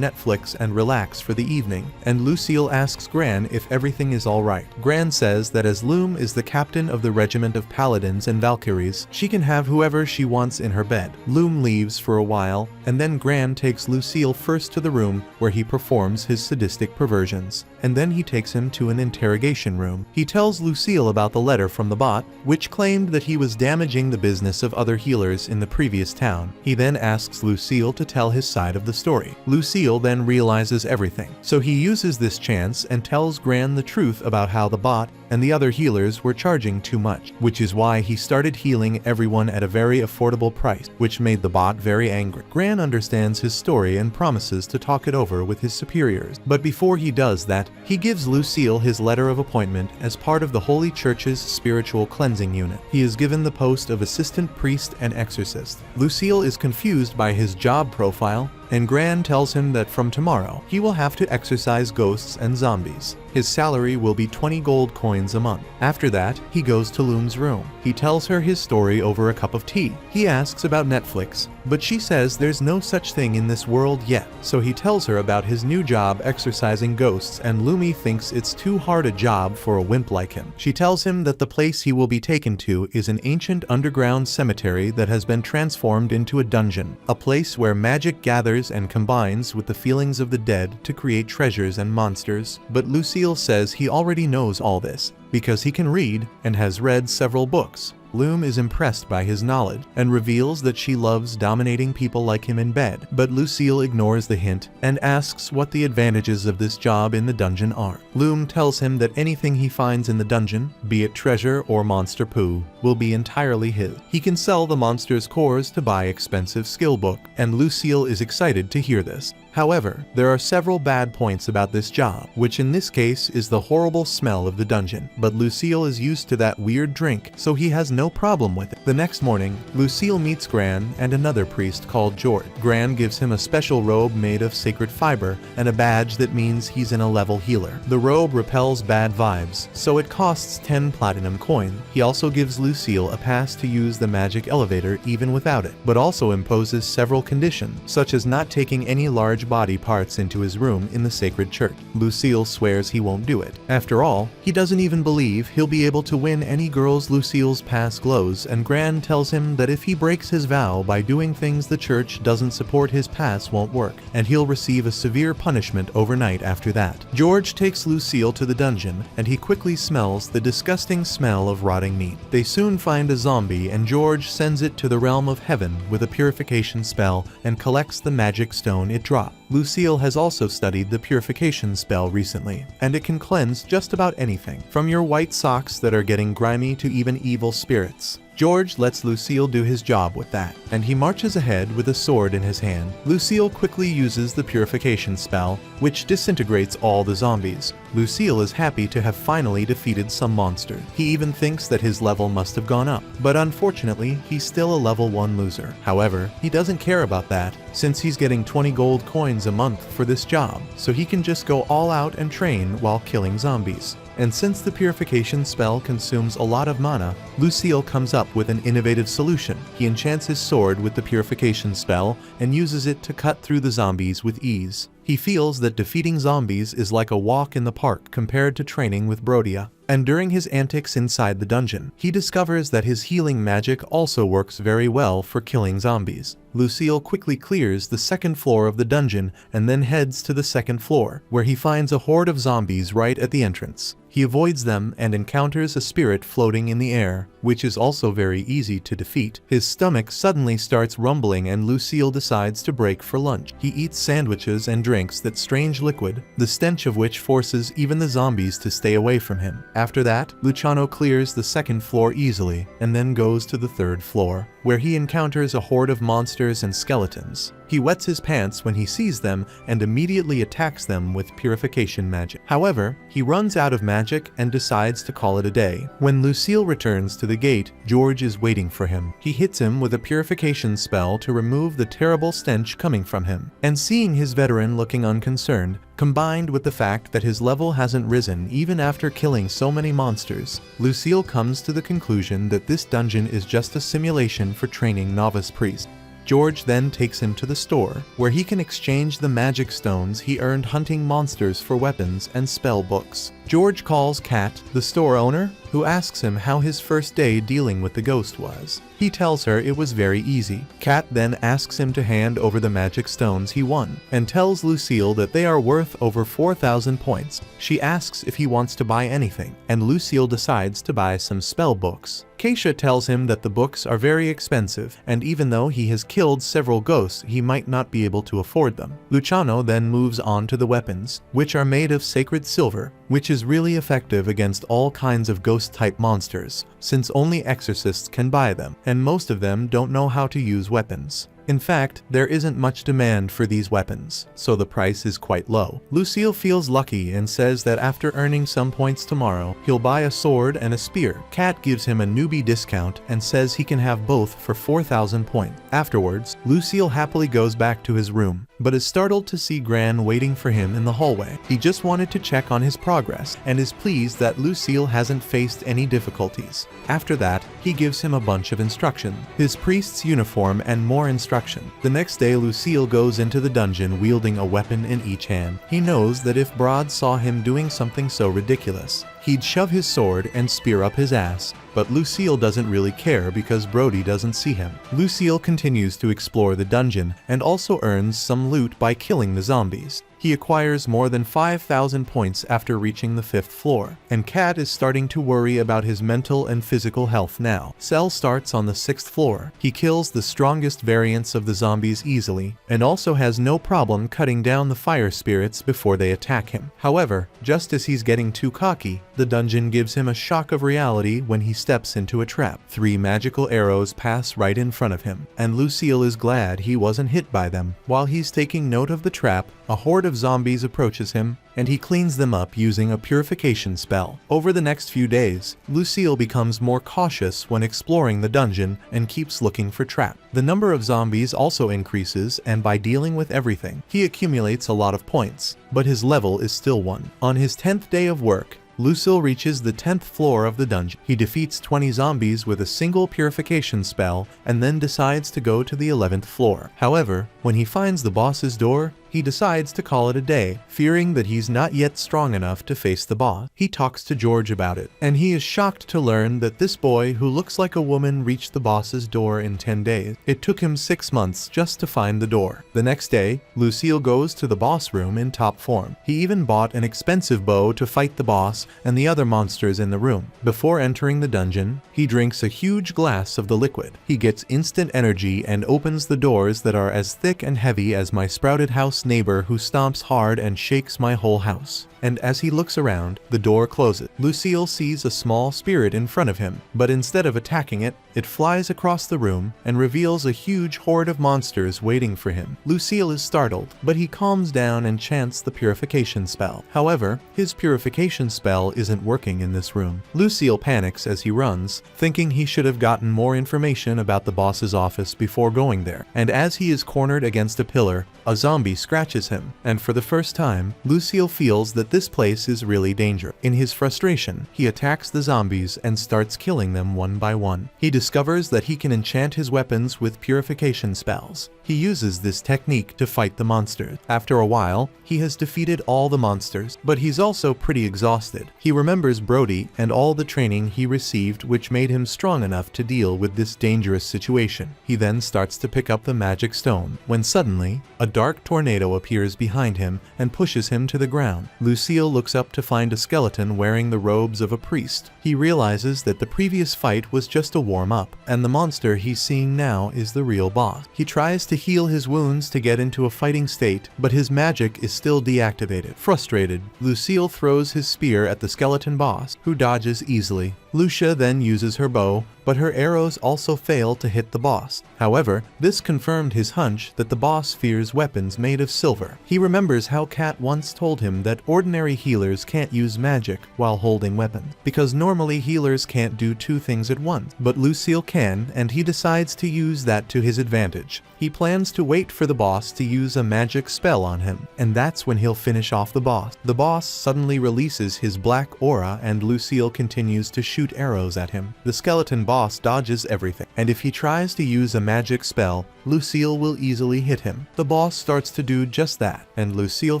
Netflix and relax for the evening, and Lucille asks Gran if everything is alright. Gran says that as Lume is the captain of the regiment of paladins and valkyries, she can have whoever she wants in her bed. Lume leaves for a while, and then Gran takes Lucille first to the room where he performs his sadistic perversions, and then he takes him to an interrogation room. He tells Lucille about the letter from the bot, which claimed that he was damaging the business of other healers in the previous town. He then asks Lucille to tell his side of the story. Lucille then realizes everything, so he uses this chance and tells Gran the truth about how the bot and the other healers were charging too much, which is why he started healing everyone at a very affordable price, which made the bot very angry. Gran understands his story and promises to talk it over with his superiors, but before he does that, he gives Lucille his letter of appointment as part of the Holy Church's spiritual cleansing unit. He is given the post of assistant priest and exorcist. Lucille is confused by his job profile, and Gran tells him that from tomorrow, he will have to exorcise ghosts and zombies. His salary will be 20 gold coins a month. After that, he goes to Loom's room. He tells her his story over a cup of tea. He asks about Netflix, but she says there's no such thing in this world yet. So he tells her about his new job exorcising ghosts, and Lumi thinks it's too hard a job for a wimp like him. She tells him that the place he will be taken to is an ancient underground cemetery that has been transformed into a dungeon, a place where magic gathers and combines with the feelings of the dead to create treasures and monsters. But Lucille says he already knows all this, because he can read and has read several books. Loom is impressed by his knowledge and reveals that she loves dominating people like him in bed, but Lucille ignores the hint and asks what the advantages of this job in the dungeon are. Loom tells him that anything he finds in the dungeon, be it treasure or monster poo, will be entirely his. He can sell the monster's cores to buy expensive skill book, and Lucille is excited to hear this. However, there are several bad points about this job, which in this case is the horrible smell of the dungeon, but Lucille is used to that weird drink, so he has no problem with it. The next morning, Lucille meets Gran and another priest called George. Gran gives him a special robe made of sacred fiber and a badge that means he's an 11 healer. The robe repels bad vibes, so it costs 10 platinum coin. He also gives Lucille a pass to use the magic elevator even without it, but also imposes several conditions, such as not taking any large body parts into his room in the sacred church. Lucille swears he won't do it. After all, he doesn't even believe he'll be able to win any girls Lucille's pass glows, and Gran tells him that if he breaks his vow by doing things the church doesn't support, his pass won't work, and he'll receive a severe punishment overnight after that. George takes Lucille to the dungeon, and he quickly smells the disgusting smell of rotting meat. They soon find a zombie, and George sends it to the realm of heaven with a purification spell and collects the magic stone it dropped. Lucille has also studied the purification spell recently, and it can cleanse just about anything, from your white socks that are getting grimy to even evil spirits. George lets Lucille do his job with that, and he marches ahead with a sword in his hand. Lucille quickly uses the purification spell, which disintegrates all the zombies. Lucille is happy to have finally defeated some monster. He even thinks that his level must have gone up, but unfortunately, he's still a level 1 loser. However, he doesn't care about that, since he's getting 20 gold coins a month for this job, so he can just go all out and train while killing zombies. And since the purification spell consumes a lot of mana, Lucille comes up with an innovative solution. He enchants his sword with the purification spell and uses it to cut through the zombies with ease. He feels that defeating zombies is like a walk in the park compared to training with Brodia. And during his antics inside the dungeon, he discovers that his healing magic also works very well for killing zombies. Lucille quickly clears the second floor of the dungeon and then heads to the second floor, where he finds a horde of zombies right at the entrance. He avoids them and encounters a spirit floating in the air, which is also very easy to defeat. His stomach suddenly starts rumbling and Lucille decides to break for lunch. He eats sandwiches and drinks that strange liquid, the stench of which forces even the zombies to stay away from him. After that, Luciano clears the second floor easily and then goes to the third floor, where he encounters a horde of monsters and skeletons. He wets his pants when he sees them and immediately attacks them with purification magic. However, he runs out of magic and decides to call it a day. When Lucille returns to the gate, George is waiting for him. He hits him with a purification spell to remove the terrible stench coming from him. And seeing his veteran looking unconcerned, combined with the fact that his level hasn't risen even after killing so many monsters, Lucille comes to the conclusion that this dungeon is just a simulation for training novice priests. George then takes him to the store, where he can exchange the magic stones he earned hunting monsters for weapons and spell books. George calls Kat, the store owner, who asks him how his first day dealing with the ghost was. He tells her it was very easy. Kat then asks him to hand over the magic stones he won, and tells Lucille that they are worth over 4,000 points. She asks if he wants to buy anything, and Lucille decides to buy some spell books. Keisha tells him that the books are very expensive, and even though he has killed several ghosts, he might not be able to afford them. Luciano then moves on to the weapons, which are made of sacred silver, which is really effective against all kinds of ghost-type monsters, since only exorcists can buy them, and most of them don't know how to use weapons. In fact, there isn't much demand for these weapons, so the price is quite low. Lucille feels lucky and says that after earning some points tomorrow, he'll buy a sword and a spear. Kat gives him a newbie discount and says he can have both for 4,000 points. Afterwards, Lucille happily goes back to his room, but is startled to see Gran waiting for him in the hallway. He just wanted to check on his progress and is pleased that Lucille hasn't faced any difficulties. After that, he gives him a bunch of instruction, his priest's uniform and more instruction. The next day, Lucille goes into the dungeon wielding a weapon in each hand. He knows that if Brod saw him doing something so ridiculous, he'd shove his sword and spear up his ass, but Lucille doesn't really care because Brody doesn't see him. Lucille continues to explore the dungeon and also earns some loot by killing the zombies. He acquires more than 5,000 points after reaching the 5th floor, and Kat is starting to worry about his mental and physical health now. Cell starts on the 6th floor. He kills the strongest variants of the zombies easily, and also has no problem cutting down the fire spirits before they attack him. However, just as he's getting too cocky, the dungeon gives him a shock of reality when he steps into a trap. 3 magical arrows pass right in front of him, and Lucille is glad he wasn't hit by them. While he's taking note of the trap, a horde of zombies approaches him, and he cleans them up using a purification spell. Over the next few days, Lucille becomes more cautious when exploring the dungeon and keeps looking for traps. The number of zombies also increases, and by dealing with everything, he accumulates a lot of points, but his level is still 1. On his 10th day of work, Lucille reaches the 10th floor of the dungeon. He defeats 20 zombies with a single purification spell and then decides to go to the 11th floor. However, when he finds the boss's door, he decides to call it a day, fearing that he's not yet strong enough to face the boss. He talks to George about it, and he is shocked to learn that this boy who looks like a woman reached the boss's door in 10 days. It took him 6 months just to find the door. The next day, Lucille goes to the boss room in top form. He even bought an expensive bow to fight the boss and the other monsters in the room. Before entering the dungeon, he drinks a huge glass of the liquid. He gets instant energy and opens the doors that are as thick and heavy as my sprouted house neighbor who stomps hard and shakes my whole house. And as he looks around, the door closes. Lucille sees a small spirit in front of him, but instead of attacking it, it flies across the room and reveals a huge horde of monsters waiting for him. Lucille is startled, but he calms down and chants the purification spell. However, his purification spell isn't working in this room. Lucille panics as he runs, thinking he should have gotten more information about the boss's office before going there. And as he is cornered against a pillar, a zombie scratches him, and for the first time, Lucille feels that this place is really dangerous. In his frustration, he attacks the zombies and starts killing them one by one. He discovers that he can enchant his weapons with purification spells. He uses this technique to fight the monsters. After a while, he has defeated all the monsters, but he's also pretty exhausted. He remembers Brody and all the training he received, which made him strong enough to deal with this dangerous situation. He then starts to pick up the magic stone, when suddenly, a dark tornado appears behind him and pushes him to the ground. Lucille looks up to find a skeleton wearing the robes of a priest. He realizes that the previous fight was just a warm-up, and the monster he's seeing now is the real boss. He tries to heal his wounds to get into a fighting state, but his magic is still deactivated. Frustrated, Lucille throws his spear at the skeleton boss, who dodges easily. Lucia then uses her bow, but her arrows also fail to hit the boss. However, this confirmed his hunch that the boss fears weapons made of silver. He remembers how Kat once told him that ordinary healers can't use magic while holding weapons, because normally healers can't do 2 things at once. But Lucille can, and he decides to use that to his advantage. He plans to wait for the boss to use a magic spell on him, and that's when he'll finish off the boss. The boss suddenly releases his black aura, and Lucille continues to shoot arrows at him. The skeleton boss dodges everything, and if he tries to use a magic spell, Lucille will easily hit him. The boss starts to do just that, and Lucille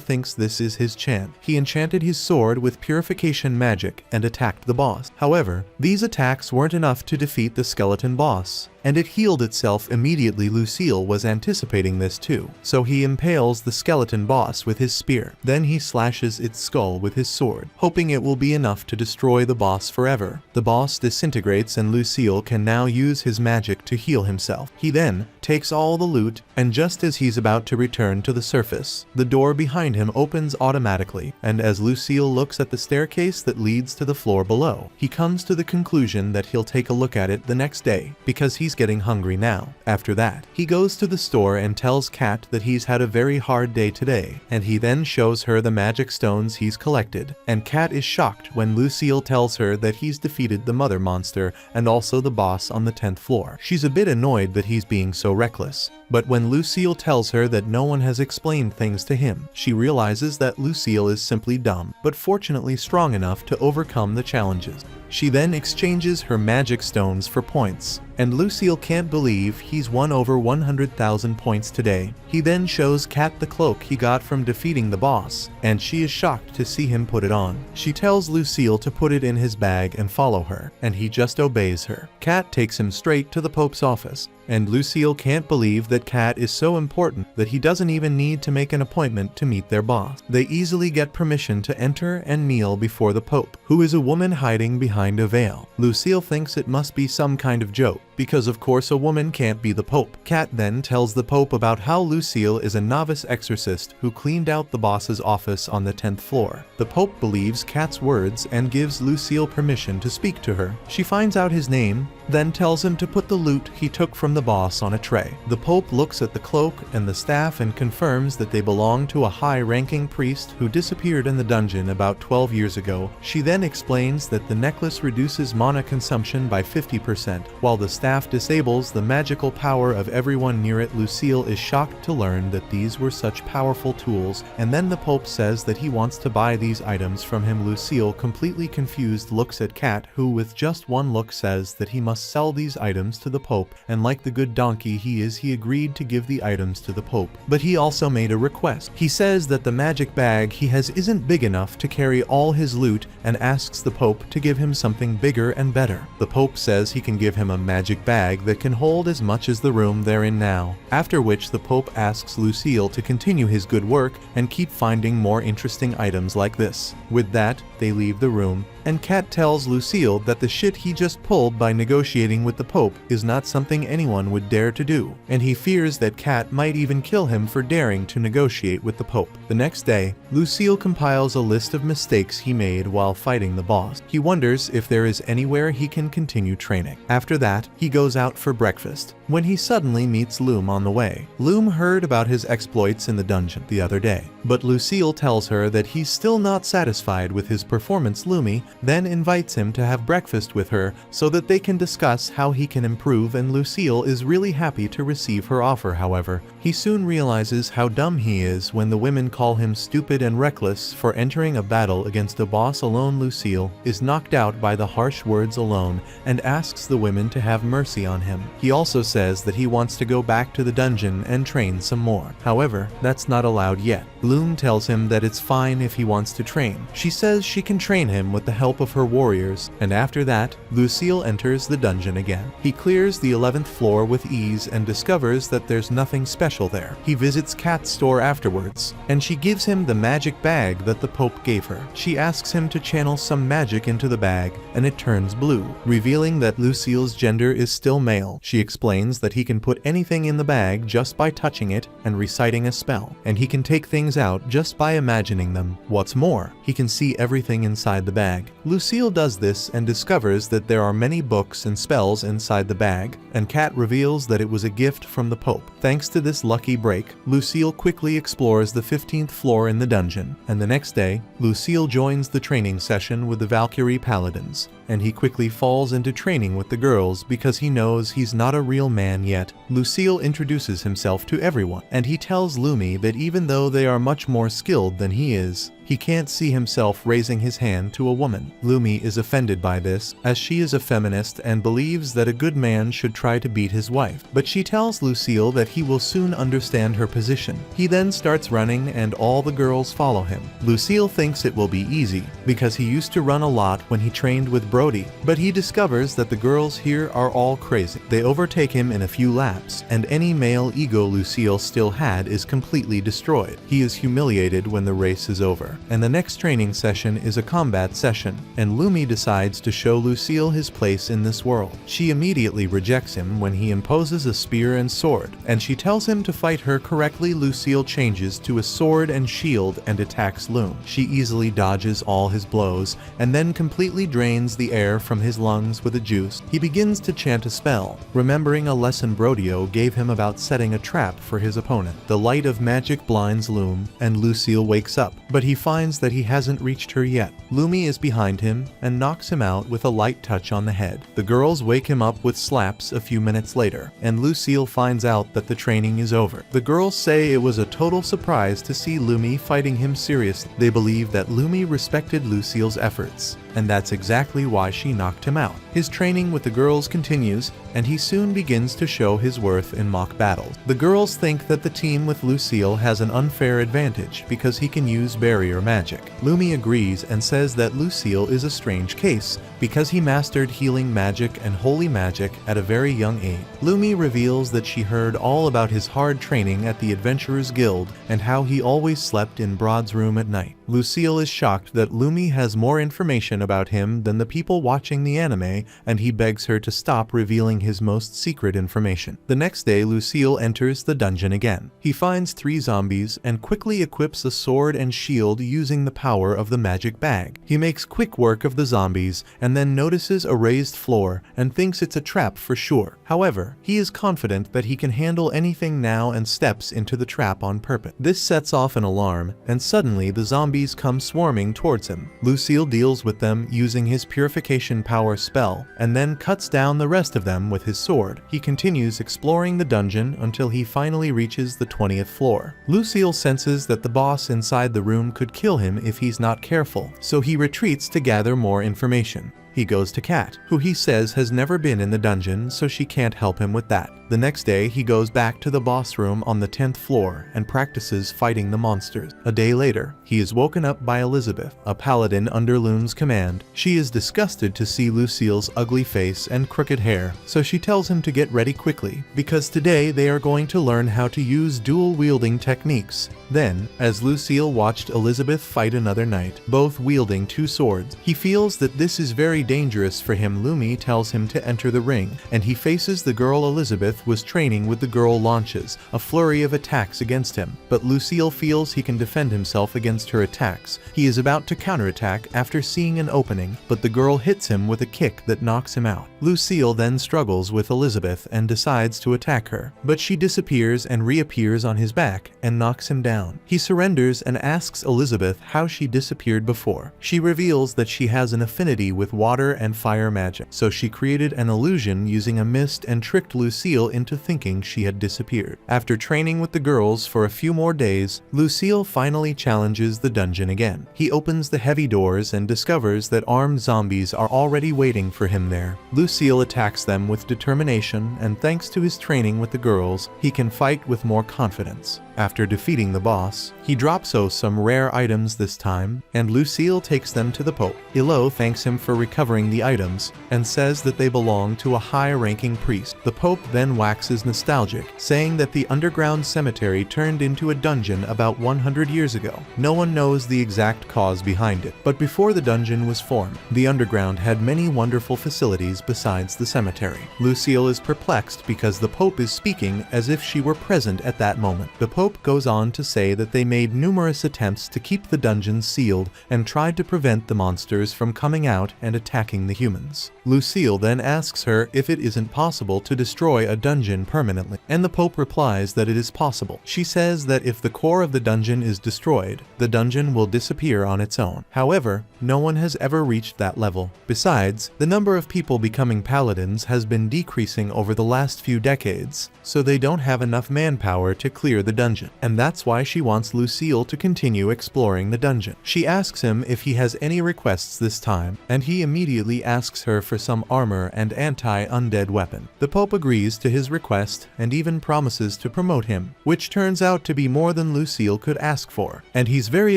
thinks this is his chance. He enchanted his sword with purification magic and attacked the boss. However, these attacks weren't enough to defeat the skeleton boss, and it healed itself immediately. Lucille was anticipating this too, so he impales the skeleton boss with his spear. Then he slashes its skull with his sword, hoping it will be enough to destroy the boss forever. The boss disintegrates, and Lucille can now use his magic to heal himself. He then takes all the loot, and just as he's about to return to the surface, the door behind him opens automatically, and as Lucille looks at the staircase that leads to the floor below, he comes to the conclusion that he'll take a look at it the next day, because he's getting hungry now. After that, he goes to the store and tells Kat that he's had a very hard day today, and he then shows her the magic stones he's collected, and Kat is shocked when Lucille tells her that he's defeated the mother monster and also the boss on the 10th floor. She's a bit annoyed that he's being so reckless, but when Lucille tells her that no one has explained things to him, she realizes that Lucille is simply dumb, but fortunately strong enough to overcome the challenges. She then exchanges her magic stones for points, and Lucille can't believe he's won over 100,000 points today. He then shows Kat the cloak he got from defeating the boss, and she is shocked to see him put it on. She tells Lucille to put it in his bag and follow her, and he just obeys her. Kat takes him straight to the Pope's office, and Lucille can't believe that Kat is so important that he doesn't even need to make an appointment to meet their boss. They easily get permission to enter and kneel before the Pope, who is a woman hiding behind a veil. Lucille thinks it must be some kind of joke, because of course a woman can't be the Pope. Kat then tells the Pope about how Lucille is a novice exorcist who cleaned out the boss's office on the 10th floor. The Pope believes Kat's words and gives Lucille permission to speak to her. She finds out his name, then tells him to put the loot he took from the boss on a tray. The Pope looks at the cloak and the staff and confirms that they belong to a high-ranking priest who disappeared in the dungeon about 12 years ago. She then explains that the necklace reduces mana consumption by 50%, while the staff disables the magical power of everyone near it. Lucille is shocked to learn that these were such powerful tools, and then the Pope says that he wants to buy these items from him. Lucille, completely confused, looks at Kat, who with just one look says that he must sell these items to the Pope, and like the good donkey he is, he agreed to give the items to the Pope. But he also made a request. He says that the magic bag he has isn't big enough to carry all his loot and asks the Pope to give him something bigger and better. The Pope says he can give him a magic bag that can hold as much as the room they're in now, after which the Pope asks Lucille to continue his good work and keep finding more interesting items like this. With that, they leave the room, and Kat tells Lucille that the shit he just pulled by negotiating with the Pope is not something anyone would dare to do, and he fears that Kat might even kill him for daring to negotiate with the Pope. The next day, Lucille compiles a list of mistakes he made while fighting the boss. He wonders if there is anywhere he can continue training. After that, he goes out for breakfast, when he suddenly meets Loom on the way. Loom heard about his exploits in the dungeon the other day, but Lucille tells her that he's still not satisfied with his performance. Loomy then invites him to have breakfast with her so that they can discuss how he can improve, and Lucille is really happy to receive her offer. However, he soon realizes how dumb he is when the women call him stupid and reckless for entering a battle against a boss alone. Lucille is knocked out by the harsh words alone and asks the women to have mercy on him. He also says that he wants to go back to the dungeon and train some more. However, that's not allowed yet. Loom tells him that it's fine if he wants to train. She says she can train him with the help of her warriors, and after that, Lucille enters the dungeon again. He clears the 11th floor with ease and discovers that there's nothing special there. He visits Kat's store afterwards, and she gives him the magic bag that the Pope gave her. She asks him to channel some magic into the bag, and it turns blue, revealing that Lucille's gender is still male. She explains that he can put anything in the bag just by touching it and reciting a spell, and he can take things out just by imagining them. What's more, he can see everything inside the bag. Lucille does this and discovers that there are many books and spells inside the bag, and Kat reveals that it was a gift from the Pope. Thanks to this lucky break, Lucille quickly explores the 15th floor in the dungeon, and the next day, Lucille joins the training session with the Valkyrie Paladins, and he quickly falls into training with the girls because he knows he's not a real man yet. Lucille introduces himself to everyone, and he tells Loomy that even though they are much more skilled than he is, he can't see himself raising his hand to a woman. Loomy is offended by this, as she is a feminist and believes that a good man should try to beat his wife, but she tells Lucille that he will soon understand her position. He then starts running and all the girls follow him. Lucille thinks it will be easy, because he used to run a lot when he trained with Brody, but he discovers that the girls here are all crazy. They overtake him in a few laps, and any male ego Lucille still had is completely destroyed. He is humiliated when the race is over. her. And the next training session is a combat session, and Lumi decides to show Lucille his place in this world. She immediately rejects him when he imposes a spear and sword, and she tells him to fight her correctly. Lucille changes to a sword and shield and attacks Loom. She easily dodges all his blows, and then completely drains the air from his lungs with a juice. He begins to chant a spell, remembering a lesson Brodio gave him about setting a trap for his opponent. The light of magic blinds Loom, and Lucille wakes up, but he finds that he hasn't reached her yet. Lumi is behind him and knocks him out with a light touch on the head. The girls wake him up with slaps a few minutes later, and Lucille finds out that the training is over. The girls say it was a total surprise to see Lumi fighting him seriously. They believe that Lumi respected Lucille's efforts, and that's exactly why she knocked him out. His training with the girls continues, and he soon begins to show his worth in mock battles. The girls think that the team with Lucille has an unfair advantage because he can use barrier magic. Lumi agrees and says that Lucille is a strange case because he mastered healing magic and holy magic at a very young age. Lumi reveals that she heard all about his hard training at the Adventurers Guild and how he always slept in Broad's room at night. Lucille is shocked that Lumi has more information about him than the people watching the anime, and he begs her to stop revealing his most secret information. The next day, Lucille enters the dungeon again. He finds 3 zombies and quickly equips a sword and shield using the power of the magic bag. He makes quick work of the zombies and then notices a raised floor and thinks it's a trap for sure. However, he is confident that he can handle anything now and steps into the trap on purpose. This sets off an alarm, and suddenly the zombies come swarming towards him. Lucille deals with them using his purification power spell, and then cuts down the rest of them with his sword. He continues exploring the dungeon until he finally reaches the 20th floor. Lucille senses that the boss inside the room could kill him if he's not careful, so he retreats to gather more information. He goes to Kat, who he says has never been in the dungeon, so she can't help him with that. The next day, he goes back to the boss room on the 10th floor and practices fighting the monsters. A day later, he is woken up by Elizabeth, a paladin under Loom's command. She is disgusted to see Lucille's ugly face and crooked hair, so she tells him to get ready quickly, because today they are going to learn how to use dual-wielding techniques. Then, as Lucille watched Elizabeth fight another knight, both wielding 2 swords, he feels that this is very dangerous for him. Lumi tells him to enter the ring, and he faces the girl Elizabeth was training with. The girl launches a flurry of attacks against him, but Lucille feels he can defend himself against her attacks. He is about to counterattack after seeing an opening, but the girl hits him with a kick that knocks him out. Lucille then struggles with Elizabeth and decides to attack her, but she disappears and reappears on his back and knocks him down. He surrenders and asks Elizabeth how she disappeared before. She reveals that she has an affinity with water and fire magic, so she created an illusion using a mist and tricked Lucille into thinking she had disappeared. After training with the girls for a few more days, Lucille finally challenges the dungeon again. He opens the heavy doors and discovers that armed zombies are already waiting for him there. Lucille attacks them with determination, and thanks to his training with the girls, he can fight with more confidence. After defeating the boss, he drops some rare items this time, and Lucille takes them to the Pope. Ilo thanks him for recovering the items and says that they belong to a high-ranking priest. The Pope then waxes nostalgic, saying that the underground cemetery turned into a dungeon about 100 years ago. No one knows the exact cause behind it, but before the dungeon was formed, the underground had many wonderful facilities besides the cemetery. Lucille is perplexed because the Pope is speaking as if she were present at that moment. The Pope goes on to say that they made numerous attempts to keep the dungeon sealed and tried to prevent the monsters from coming out and attacking the humans. Lucille then asks her if it isn't possible to destroy a dungeon permanently, and the Pope replies that it is possible. She says that if the core of the dungeon is destroyed, the dungeon will disappear on its own. However, no one has ever reached that level. Besides, the number of people becoming paladins has been decreasing over the last few decades, so they don't have enough manpower to clear the dungeon, and that's why she wants Lucille to continue exploring the dungeon. She asks him if he has any requests this time, and he immediately asks her for some armor and anti-undead weapon. The Pope agrees to his request and even promises to promote him, which turns out to be more than Lucille could ask for, and he's very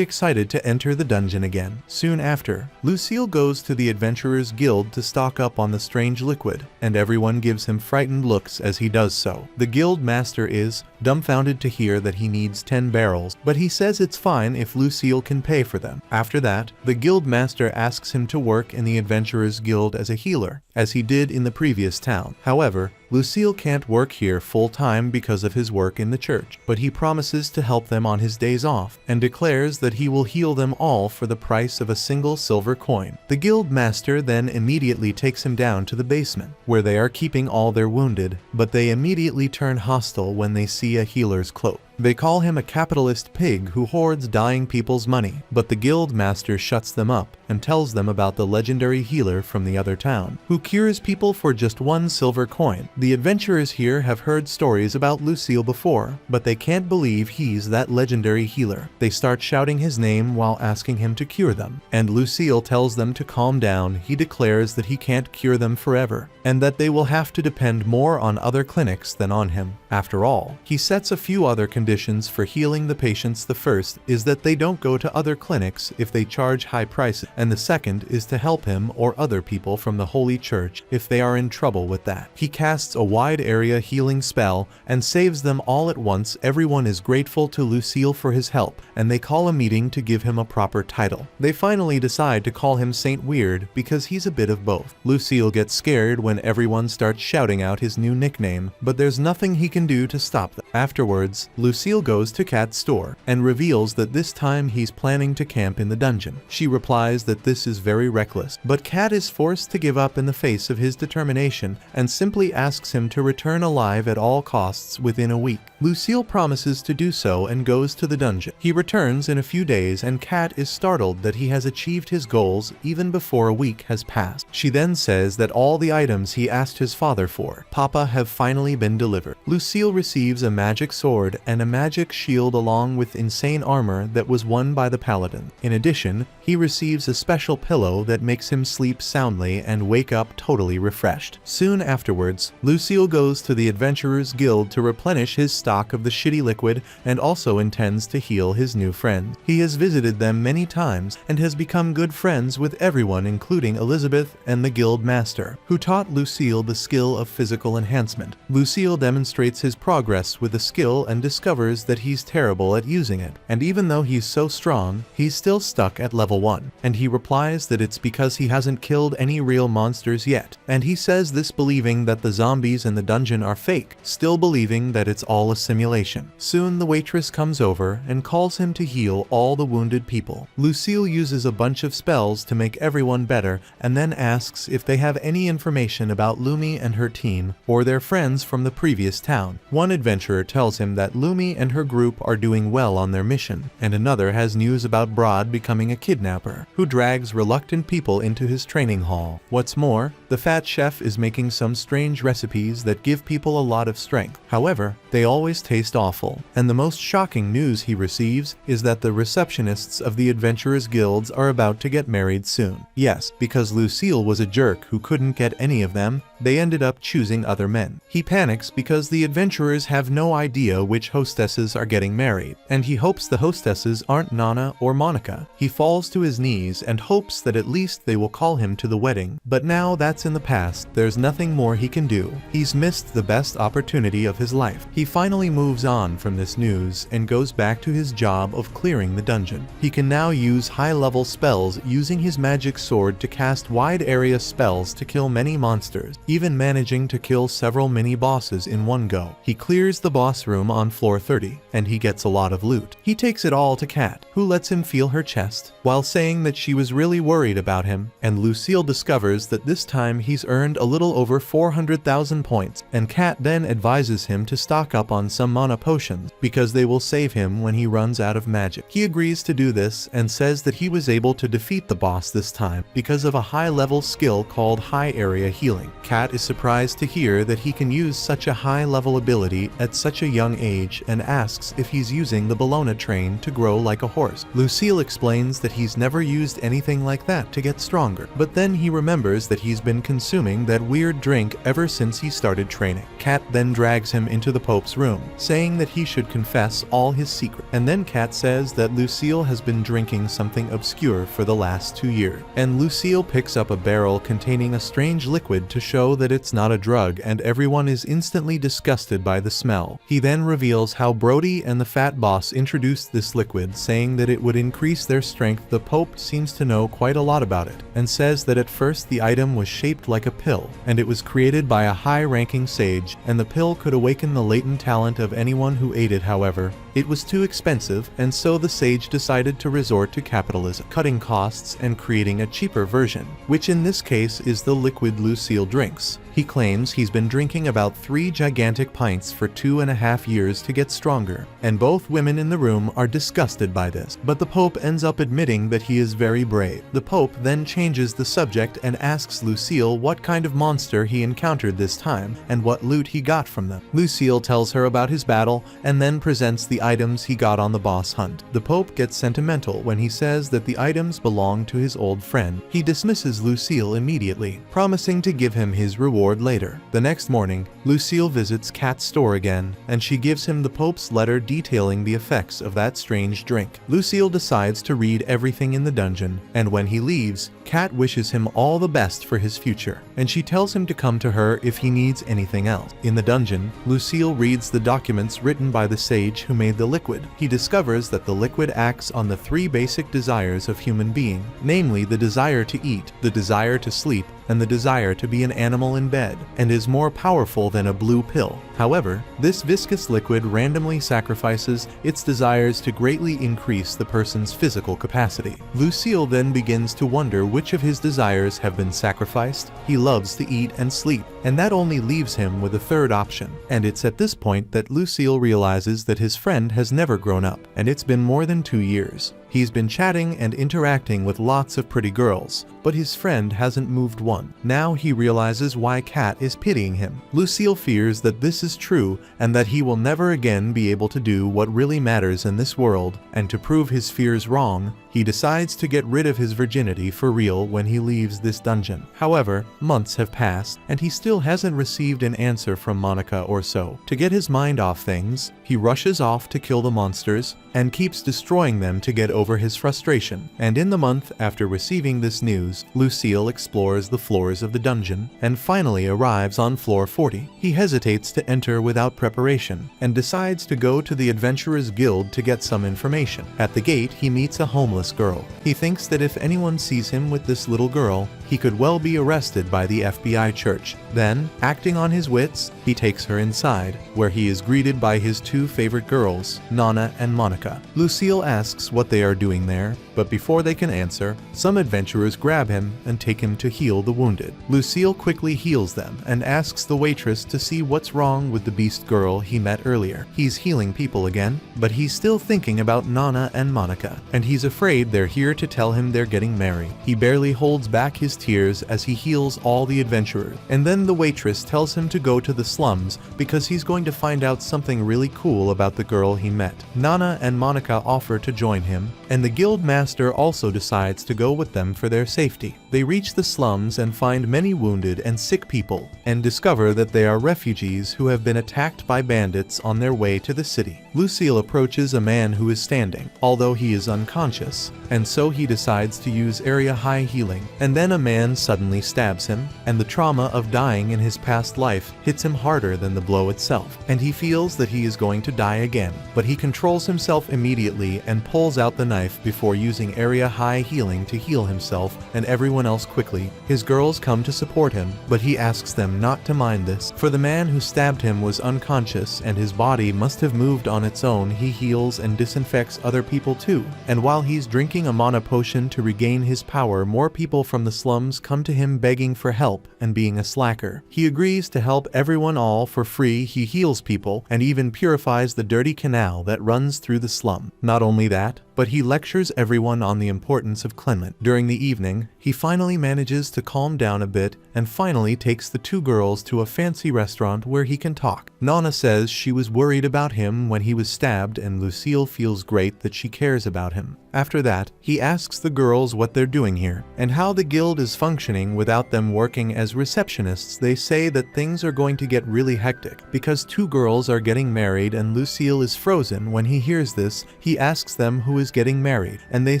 excited to enter the dungeon again. Soon after, Lucille goes to the Adventurers Guild to stock up on the strange liquid, and everyone gives him frightened looks as he does so. The guild master is dumbfounded to hear that he needs 10 barrels, but he says it's fine if Lucille can pay for them. After that, the guild master asks him to work in the Adventurers Guild as a healer, as he did in the previous town. However, Lucille can't work here full-time because of his work in the church, but he promises to help them on his days off, and declares that he will heal them all for the price of a single silver coin. The guild master then immediately takes him down to the basement, where they are keeping all their wounded, but they immediately turn hostile when they see a healer's cloak. They call him a capitalist pig who hoards dying people's money, but the guild master shuts them up and tells them about the legendary healer from the other town, who cures people for just 1 silver coin. The adventurers here have heard stories about Lucille before, but they can't believe he's that legendary healer. They start shouting his name while asking him to cure them, and Lucille tells them to calm down. He declares that he can't cure them forever, and that they will have to depend more on other clinics than on him. After all, he sets a few other conditions for healing the patients. The first is that they don't go to other clinics if they charge high prices, and the second is to help him or other people from the Holy Church if they are in trouble with that. He casts a wide area healing spell and saves them all at once. Everyone is grateful to Lucille for his help, and they call a meeting to give him a proper title. They finally decide to call him Saint Weird because he's a bit of both. Lucille gets scared when everyone starts shouting out his new nickname, but there's nothing he can do to stop them. Afterwards, Lucille goes to Kat's store and reveals that this time he's planning to camp in the dungeon. She replies that this is very reckless, but Kat is forced to give up in the face of his determination and simply asks him to return alive at all costs within a week. Lucille promises to do so and goes to the dungeon. He returns in a few days, and Kat is startled that he has achieved his goals even before a week has passed. She then says that all the items he asked his father for, Papa, have finally been delivered. Lucille receives a magic sword and a magic shield along with insane armor that was won by the paladin. In addition, he receives a special pillow that makes him sleep soundly and wake up totally refreshed. Soon afterwards, Lucille goes to the Adventurers Guild to replenish his stock of the shitty liquid and also intends to heal his new friends. He has visited them many times and has become good friends with everyone, including Elizabeth and the guild master, who taught Lucille the skill of physical enhancement. Lucille demonstrates his progress with the skill and discovers that he's terrible at using it, and even though he's so strong, he's still stuck at level 1, and he replies that it's because he hasn't killed any real monsters yet, and he says this believing that the zombies in the dungeon are fake, still believing that it's all a simulation. Soon the waitress comes over and calls him to heal all the wounded people. Lucille uses a bunch of spells to make everyone better and then asks if they have any information about Lumi and her team or their friends from the previous town. One adventurer tells him that Lumi and her group are doing well on their mission, and another has news about Broad becoming a kidnapper who drags reluctant people into his training hall. What's more, the fat chef is making some strange recipes that give people a lot of strength. However, they always taste awful, and the most shocking news he receives is that the receptionists of the Adventurers Guilds are about to get married soon. Yes, because Lucille was a jerk who couldn't get any of them, they ended up choosing other men. He panics because the adventurers have no idea which hostesses are getting married, and he hopes the hostesses aren't Nana or Monica. He falls to his knees and hopes that at least they will call him to the wedding, but now that's in the past. There's nothing more he can do. He's missed the best opportunity of his life. He finally moves on from this news and goes back to his job of clearing the dungeon. He can now use high-level spells using his magic sword to cast wide-area spells to kill many monsters, even managing to kill several mini-bosses in one go. He clears the boss room on floor 30, and he gets a lot of loot. He takes it all to Kat, who lets him feel her chest, while saying that she was really worried about him, and Lucille discovers that this time he's earned a little over 400,000 points, and Kat then advises him to stock up on some mana potions, because they will save him when he runs out of magic. He agrees to do this, and says that he was able to defeat the boss this time because of a high-level skill called high area healing. Kat is surprised to hear that he can use such a high-level ability at such such a young age and asks if he's using the Bologna train to grow like a horse. Lucille explains that he's never used anything like that to get stronger, but then he remembers that he's been consuming that weird drink ever since he started training. Kat then drags him into the Pope's room, saying that he should confess all his secrets. And then Kat says that Lucille has been drinking something obscure for the last 2 years. And Lucille picks up a barrel containing a strange liquid to show that it's not a drug, and everyone is instantly disgusted by the smell. He then reveals how Brody and the fat boss introduced this liquid, saying that it would increase their strength. The Pope seems to know quite a lot about it, and says that at first the item was shaped like a pill, and it was created by a high-ranking sage, and the pill could awaken the latent talent of anyone who ate it. However, it was too expensive, and so the sage decided to resort to capitalism, cutting costs and creating a cheaper version, which in this case is the liquid Lucille drinks. He claims he's been drinking about 3 gigantic pints for 2.5 years to get stronger, and both women in the room are disgusted by this. But the Pope ends up admitting that he is very brave. The Pope then changes the subject and asks Lucille what kind of monster he encountered this time and what loot he got from them. Lucille tells her about his battle and then presents the items he got on the boss hunt. The Pope gets sentimental when he says that the items belong to his old friend. He dismisses Lucille immediately, promising to give him his reward later. The next morning, Lucille visits Kat's store again, and she gives him the Pope's letter detailing the effects of that strange drink. Lucille decides to read everything in the dungeon, and when he leaves, Kat wishes him all the best for his future, and she tells him to come to her if he needs anything else. In the dungeon, Lucille reads the documents written by the sage who made the liquid. He discovers that the liquid acts on the 3 basic desires of human being, namely the desire to eat, the desire to sleep, and the desire to be an animal in bed, and is more powerful than a blue pill. However, this viscous liquid randomly sacrifices its desires to greatly increase the person's physical capacity. Lucille then begins to wonder which of his desires have been sacrificed. He loves to eat and sleep, and that only leaves him with a third option. And it's at this point that Lucille realizes that his friend has never grown up, and it's been more than 2 years. He's been chatting and interacting with lots of pretty girls, but his friend hasn't moved one. Now he realizes why Kat is pitying him. Lucille fears that this is true and that he will never again be able to do what really matters in this world, and to prove his fears wrong, he decides to get rid of his virginity for real when he leaves this dungeon. However, months have passed, and he still hasn't received an answer from Monica or so. To get his mind off things, he rushes off to kill the monsters, and keeps destroying them to get over his frustration. And in the month after receiving this news, Lucille explores the floors of the dungeon, and finally arrives on floor 40. He hesitates to enter without preparation, and decides to go to the Adventurers Guild to get some information. At the gate, he meets a homeless girl. He thinks that if anyone sees him with this little girl, he could well be arrested by the FBI church. Then, acting on his wits, he takes her inside, where he is greeted by his 2 favorite girls, Nana and Monica. Lucille asks what they are doing there, but before they can answer, some adventurers grab him and take him to heal the wounded. Lucille quickly heals them and asks the waitress to see what's wrong with the beast girl he met earlier. He's healing people again, but he's still thinking about Nana and Monica, and he's afraid they're here to tell him they're getting married. He barely holds back his tears as he heals all the adventurers, and then the waitress tells him to go to the slums because he's going to find out something really cool about the girl he met. Nana and Monica offer to join him, and the guild master also decides to go with them for their safety. They reach the slums and find many wounded and sick people, and discover that they are refugees who have been attacked by bandits on their way to the city. Lucille approaches a man who is standing, although he is unconscious, and so he decides to use area high healing. And then a man suddenly stabs him, and the trauma of dying in his past life hits him harder than the blow itself, and he feels that he is going to die again. But he controls himself immediately and pulls out the knife before using area high healing to heal himself and everyone else quickly. His girls come to support him, but he asks them not to mind this, for the man who stabbed him was unconscious and his body must have moved on its own. He heals and disinfects other people too, and while he's drinking a mana potion to regain his power, more people from the slums come to him begging for help and being a slacker. He agrees to help everyone all for free. He heals people and even purifies the dirty canal that runs through the slum. Not only that, but but he lectures everyone on the importance of cleanliness. During the evening, he finally manages to calm down a bit and finally takes the two girls to a fancy restaurant where he can talk. Nana says she was worried about him when he was stabbed, and Lucille feels great that she cares about him. After that, he asks the girls what they're doing here and how the guild is functioning without them working as receptionists. They say that things are going to get really hectic because two girls are getting married, and Lucille is frozen when he hears this. He asks them who is getting married, and they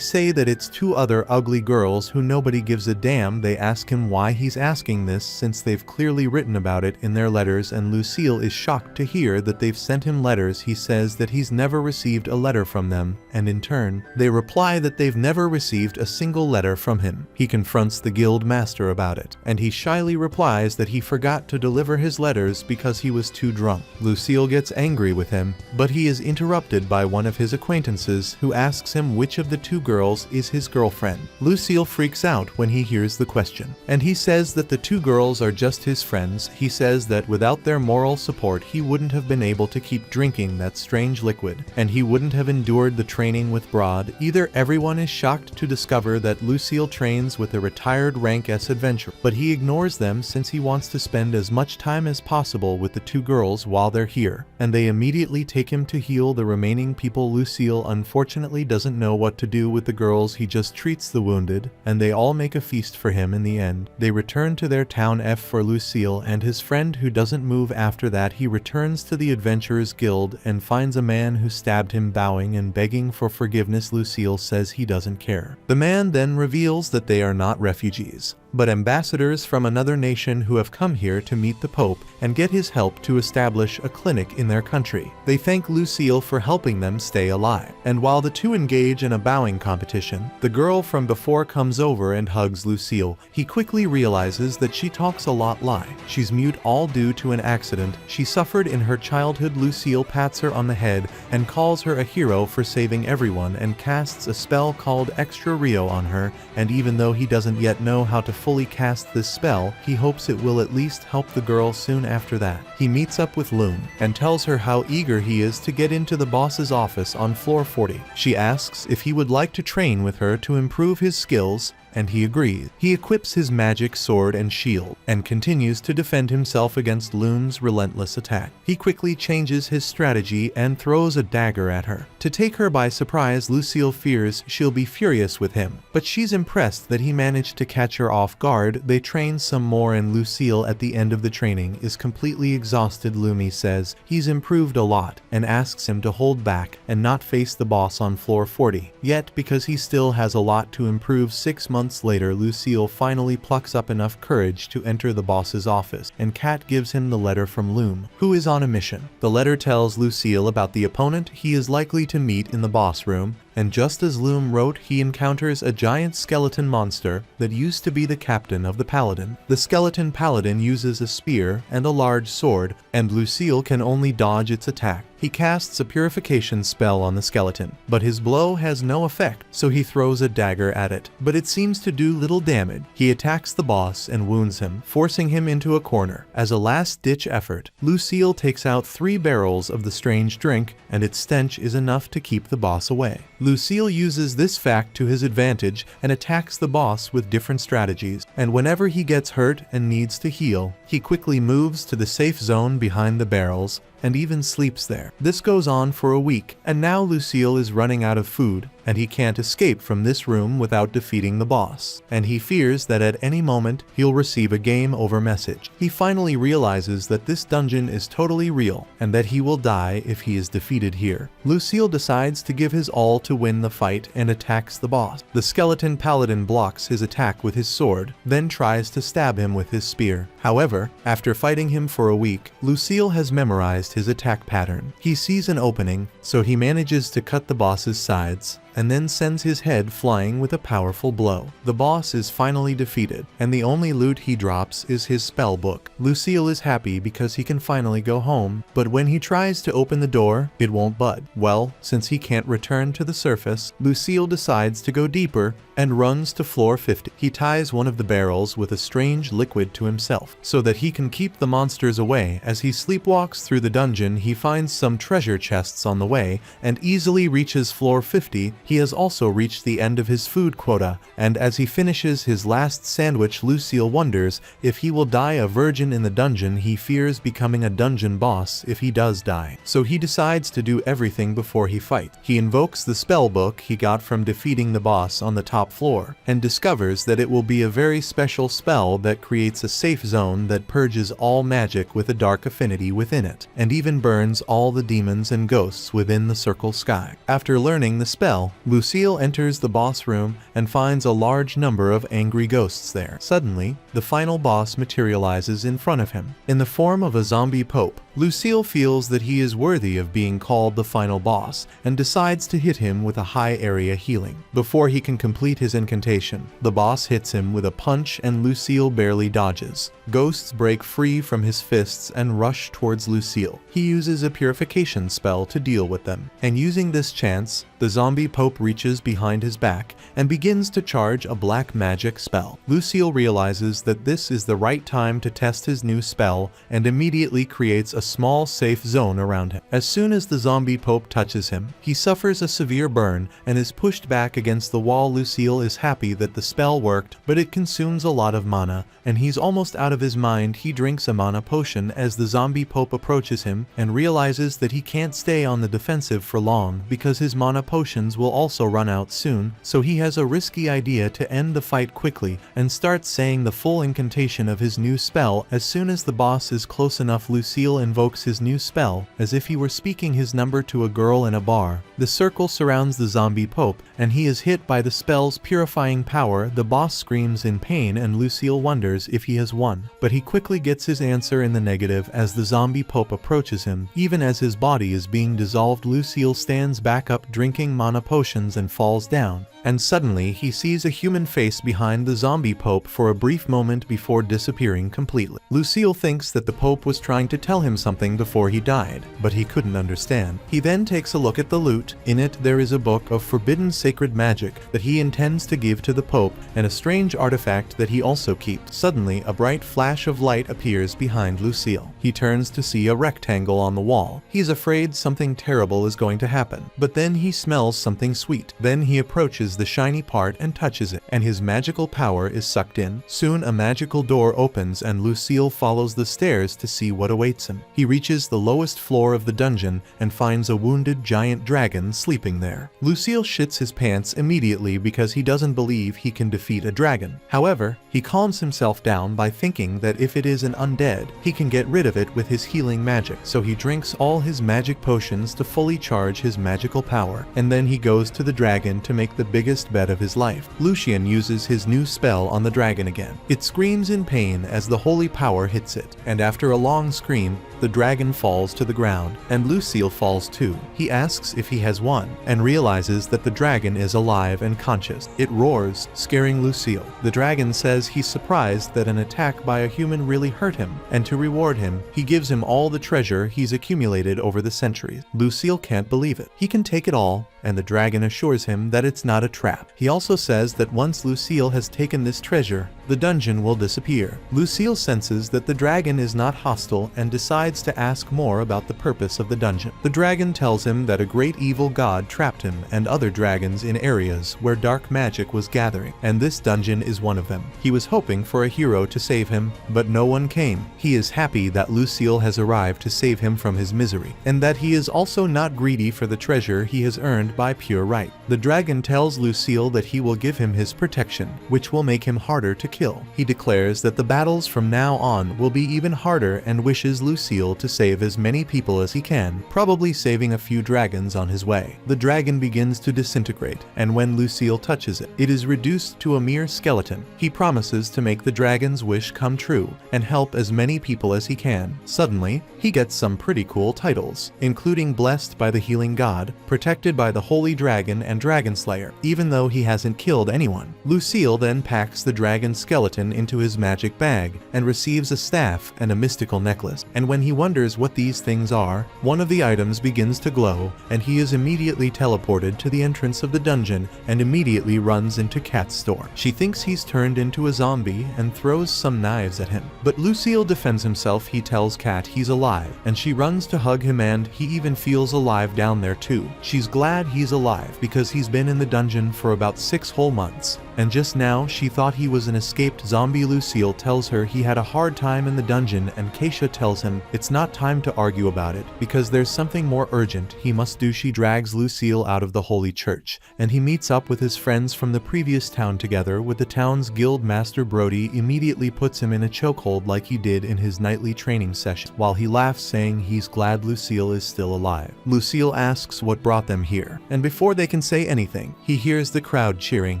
say that it's two other ugly girls who nobody gives a damn. They ask him why he's asking this since they've clearly written about it in their letters, and Lucille is shocked to hear that they've sent him letters. He says that he's never received a letter from them, and in turn, they reply that they've never received a single letter from him. He confronts the guild master about it, and he shyly replies that he forgot to deliver his letters because he was too drunk. Lucille gets angry with him, but he is interrupted by one of his acquaintances who asks him which of the two girls is his girlfriend. Lucille freaks out when he hears the question, and he says that the two girls are just his friends. He says that without their moral support he wouldn't have been able to keep drinking that strange liquid, and he wouldn't have endured the training with Broad either. Everyone is shocked to discover that Lucille trains with a retired rank S adventurer, but he ignores them since he wants to spend as much time as possible with the two girls while they're here, and they immediately take him to heal the remaining people. Lucille unfortunately doesn't know what to do with the girls. He just treats the wounded, and they all make a feast for him. In the end, they return to their town. F for Lucille and his friend who doesn't move. After that, he returns to the Adventurers Guild and finds a man who stabbed him bowing and begging for forgiveness. Lucille says he doesn't care. The man then reveals that they are not refugees, but ambassadors from another nation who have come here to meet the Pope and get his help to establish a clinic in their country. They thank Lucille for helping them stay alive, and while the two engage in a bowing competition, the girl from before comes over and hugs Lucille. He quickly realizes that she talks a lot lie. She's mute, all due to an accident she suffered in her childhood. Lucille pats her on the head and calls her a hero for saving everyone and casts a spell called Extra Rio on her, and even though he doesn't yet know how to fully cast this spell, he hopes it will at least help the girl. Soon after that, he meets up with Loom and tells her how eager he is to get into the boss's office on floor 40. She asks if he would like to train with her to improve his skills, and he agrees. He equips his magic sword and shield and continues to defend himself against Loom's relentless attack. He quickly changes his strategy and throws a dagger at her to take her by surprise. Lucille fears she'll be furious with him, but she's impressed that he managed to catch her off guard. They train some more, and Lucille at the end of the training is completely exhausted. Lumi says he's improved a lot and asks him to hold back and not face the boss on floor 40 yet because he still has a lot to improve. 6 months later, Lucille finally plucks up enough courage to enter the boss's office, and Kat gives him the letter from Loom, who is on a mission. The letter tells Lucille about the opponent he is likely to meet in the boss room, and just as Loom wrote, he encounters a giant skeleton monster that used to be the captain of the Paladin. The skeleton Paladin uses a spear and a large sword, and Lucille can only dodge its attack. He casts a purification spell on the skeleton, but his blow has no effect, so he throws a dagger at it, but it seems to do little damage. He attacks the boss and wounds him, forcing him into a corner. As a last-ditch effort, Lucille takes out 3 barrels of the strange drink, and its stench is enough to keep the boss away. Lucille uses this fact to his advantage and attacks the boss with different strategies, and whenever he gets hurt and needs to heal, he quickly moves to the safe zone behind the barrels and even sleeps there. This goes on for a week, and now Lucille is running out of food, and he can't escape from this room without defeating the boss, and he fears that at any moment he'll receive a game over message. He finally realizes that this dungeon is totally real, and that he will die if he is defeated here. Lucille decides to give his all to win the fight and attacks the boss. The skeleton Paladin blocks his attack with his sword, then tries to stab him with his spear. However, after fighting him for a week, Lucille has memorized his attack pattern. He sees an opening, so he manages to cut the boss's sides, and then sends his head flying with a powerful blow. The boss is finally defeated, and the only loot he drops is his spell book. Lucille is happy because he can finally go home, but when he tries to open the door, it won't budge. Well, since he can't return to the surface, Lucille decides to go deeper and runs to floor 50. He ties one of the barrels with a strange liquid to himself, so that he can keep the monsters away. As he sleepwalks through the dungeon, he finds some treasure chests on the way, and easily reaches floor 50. He has also reached the end of his food quota, and as he finishes his last sandwich, Lucille wonders if he will die a virgin in the dungeon. He fears becoming a dungeon boss if he does die, so he decides to do everything before he fights. He invokes the spell book he got from defeating the boss on the top floor, and discovers that it will be a very special spell that creates a safe zone that purges all magic with a dark affinity within it, and even burns all the demons and ghosts within the circle sky. After learning the spell, Lucille enters the boss room and finds a large number of angry ghosts there. Suddenly, the final boss materializes in front of him, in the form of a zombie pope. Lucille feels that he is worthy of being called the final boss, and decides to hit him with a high area healing. Before he can complete his incantation, the boss hits him with a punch and Lucille barely dodges. Ghosts break free from his fists and rush towards Lucille. He uses a purification spell to deal with them, and using this chance, the zombie pope reaches behind his back and begins to charge a black magic spell. Lucille realizes that this is the right time to test his new spell and immediately creates a small safe zone around him. As soon as the zombie pope touches him, he suffers a severe burn and is pushed back against the wall. Lucille is happy that the spell worked, but it consumes a lot of mana, and he's almost out of his mind. He drinks a mana potion as the zombie pope approaches him and realizes that he can't stay on the defensive for long because his mana potions will also run out soon, so he has a risky idea to end the fight quickly and starts saying the full incantation of his new spell. As soon as the boss is close enough, Lucille invokes his new spell as if he were speaking his number to a girl in a bar. The circle surrounds the zombie pope, and he is hit by the spell's purifying power. The boss screams in pain and Lucille wonders if he has won, but he quickly gets his answer in the negative as the zombie pope approaches him. Even as his body is being dissolved, Lucille stands back up drinking mana potions and falls down. And suddenly he sees a human face behind the zombie pope for a brief moment before disappearing completely. Lucille thinks that the pope was trying to tell him something before he died, but he couldn't understand. He then takes a look at the loot. In it there is a book of forbidden sacred magic that he intends to give to the pope, and a strange artifact that he also keeps. Suddenly a bright flash of light appears behind Lucille. He turns to see a rectangle on the wall. He's afraid something terrible is going to happen, but then he smells something sweet. Then he approaches the shiny part and touches it, and his magical power is sucked in. Soon a magical door opens and Lucille follows the stairs to see what awaits him. He reaches the lowest floor of the dungeon and finds a wounded giant dragon sleeping there. Lucille shits his pants immediately because he doesn't believe he can defeat a dragon. However, he calms himself down by thinking that if it is an undead, he can get rid of it with his healing magic. So he drinks all his magic potions to fully charge his magical power, and then he goes to the dragon to make the biggest bet of his life. Lucian uses his new spell on the dragon again. It screams in pain as the holy power hits it, and after a long scream, the dragon falls to the ground, and Lucille falls too. He asks if he has won, and realizes that the dragon is alive and conscious. It roars, scaring Lucille. The dragon says he's surprised that an attack by a human really hurt him, and to reward him, he gives him all the treasure he's accumulated over the centuries. Lucille can't believe it. He can take it all, and the dragon assures him that it's not a trap. He also says that once Lucille has taken this treasure, the dungeon will disappear. Lucille senses that the dragon is not hostile and decides to ask more about the purpose of the dungeon. The dragon tells him that a great evil god trapped him and other dragons in areas where dark magic was gathering, and this dungeon is one of them. He was hoping for a hero to save him, but no one came. He is happy that Lucille has arrived to save him from his misery, and that he is also not greedy for the treasure he has earned by pure right. The dragon tells Lucille that he will give him his protection, which will make him harder to kill. He declares that the battles from now on will be even harder and wishes Lucille to save as many people as he can, probably saving a few dragons on his way. The dragon begins to disintegrate, and when Lucille touches it, it is reduced to a mere skeleton. He promises to make the dragon's wish come true and help as many people as he can. Suddenly, he gets some pretty cool titles, including Blessed by the Healing God, Protected by the Holy Dragon, and Dragon Slayer. even though he hasn't killed anyone. Lucille then packs the dragon skeleton into his magic bag and receives a staff and a mystical necklace. And when he wonders what these things are, one of the items begins to glow, and he is immediately teleported to the entrance of the dungeon and immediately runs into Kat's store. She thinks he's turned into a zombie and throws some knives at him. But Lucille defends himself. He tells Kat he's alive, and she runs to hug him, and he even feels alive down there too. She's glad he's alive because he's been in the dungeon for about 6 whole months, and just now she thought he was an escaped zombie. Lucille tells her he had a hard time in the dungeon, and Keisha tells him it's not time to argue about it because there's something more urgent he must do. She drags Lucille out of the holy church, and he meets up with his friends from the previous town together with the town's guild master. Brody immediately puts him in a chokehold like he did in his nightly training session, while he laughs, saying he's glad Lucille is still alive. Lucille asks what brought them here, and before they can say anything, he hears the crowd cheering.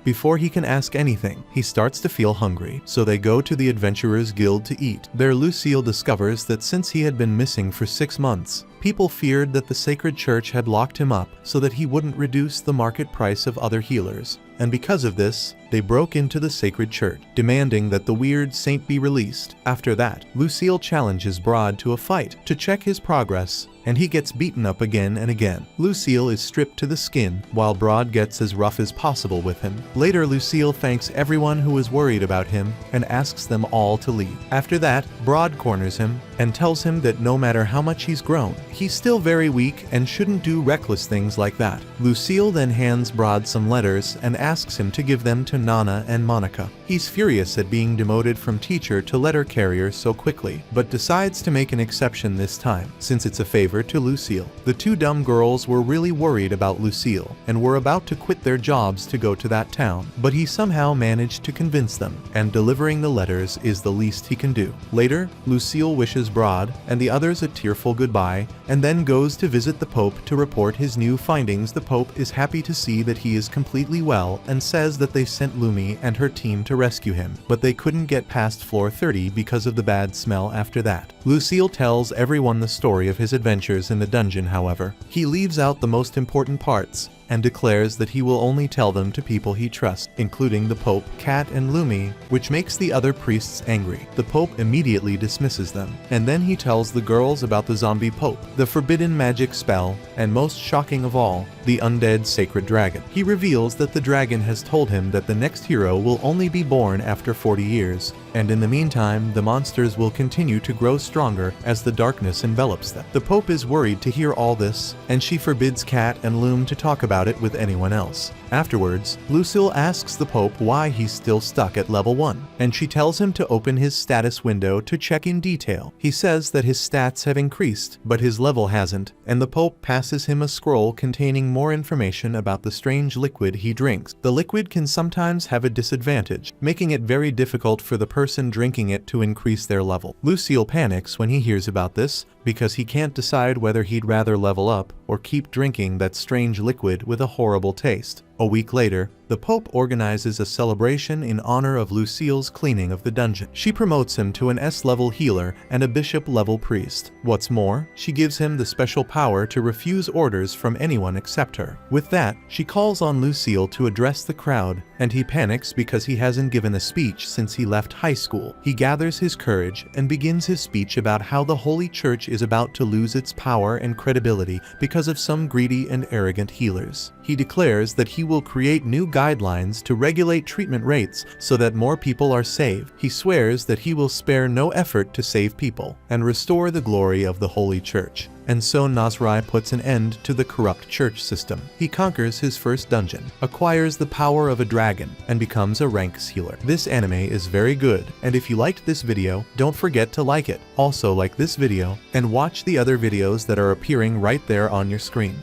Before he can ask anything, he starts to feel hungry, so they go to the Adventurers Guild to eat. There Lucille discovers that since he had been missing for 6 months, people feared that the sacred church had locked him up so that he wouldn't reduce the market price of other healers. And because of this, they broke into the sacred church, demanding that the weird saint be released. After that, Lucille challenges Brod to a fight to check his progress, and he gets beaten up again and again. Lucille is stripped to the skin, while Brod gets as rough as possible with him. Later, Lucille thanks everyone who was worried about him and asks them all to leave. After that, Brod corners him and tells him that no matter how much he's grown, he's still very weak and shouldn't do reckless things like that. Lucille then hands Brod some letters and asks him to give them to Nana and Monica. He's furious at being demoted from teacher to letter carrier so quickly, but decides to make an exception this time, since it's a favor to Lucille. The 2 dumb girls were really worried about Lucille and were about to quit their jobs to go to that town, but he somehow managed to convince them, and delivering the letters is the least he can do. Later, Lucille wishes Brod and the others a tearful goodbye, and then goes to visit the Pope to report his new findings. The Pope is happy to see that he is completely well and says that they sent Lumi and her team to rescue him, but they couldn't get past floor 30 because of the bad smell after that. Lucille tells everyone the story of his adventures in the dungeon. However, he leaves out the most important parts and declares that he will only tell them to people he trusts, including the Pope, Kat, and Lumi, which makes the other priests angry. The Pope immediately dismisses them, and then he tells the girls about the zombie Pope, the forbidden magic spell, and most shocking of all, the undead sacred dragon. He reveals that the dragon has told him that the next hero will only be born after 40 years, and in the meantime, the monsters will continue to grow stronger as the darkness envelops them. The Pope is worried to hear all this, and she forbids Kat and Loom to talk about it with anyone else. Afterwards, Lucille asks the Pope why he's still stuck at level 1, and she tells him to open his status window to check in detail. He says that his stats have increased, but his level hasn't, and the Pope passes him a scroll containing more information about the strange liquid he drinks. The liquid can sometimes have a disadvantage, making it very difficult for the person drinking it to increase their level. Lucille panics when he hears about this, because he can't decide whether he'd rather level up or keep drinking that strange liquid with a horrible taste. A week later, the Pope organizes a celebration in honor of Lucille's cleaning of the dungeon. She promotes him to an S-level healer and a bishop-level priest. What's more, she gives him the special power to refuse orders from anyone except her. With that, she calls on Lucille to address the crowd, and he panics because he hasn't given a speech since he left high school. He gathers his courage and begins his speech about how the Holy Church is about to lose its power and credibility because of some greedy and arrogant healers. He declares that he will create new guidelines to regulate treatment rates so that more people are saved. He swears that he will spare no effort to save people and restore the glory of the Holy Church. And so Nazrai puts an end to the corrupt church system. He conquers his first dungeon, acquires the power of a dragon, and becomes a ranks healer. This anime is very good, and if you liked this video, don't forget to like it. Also like this video, and watch the other videos that are appearing right there on your screen.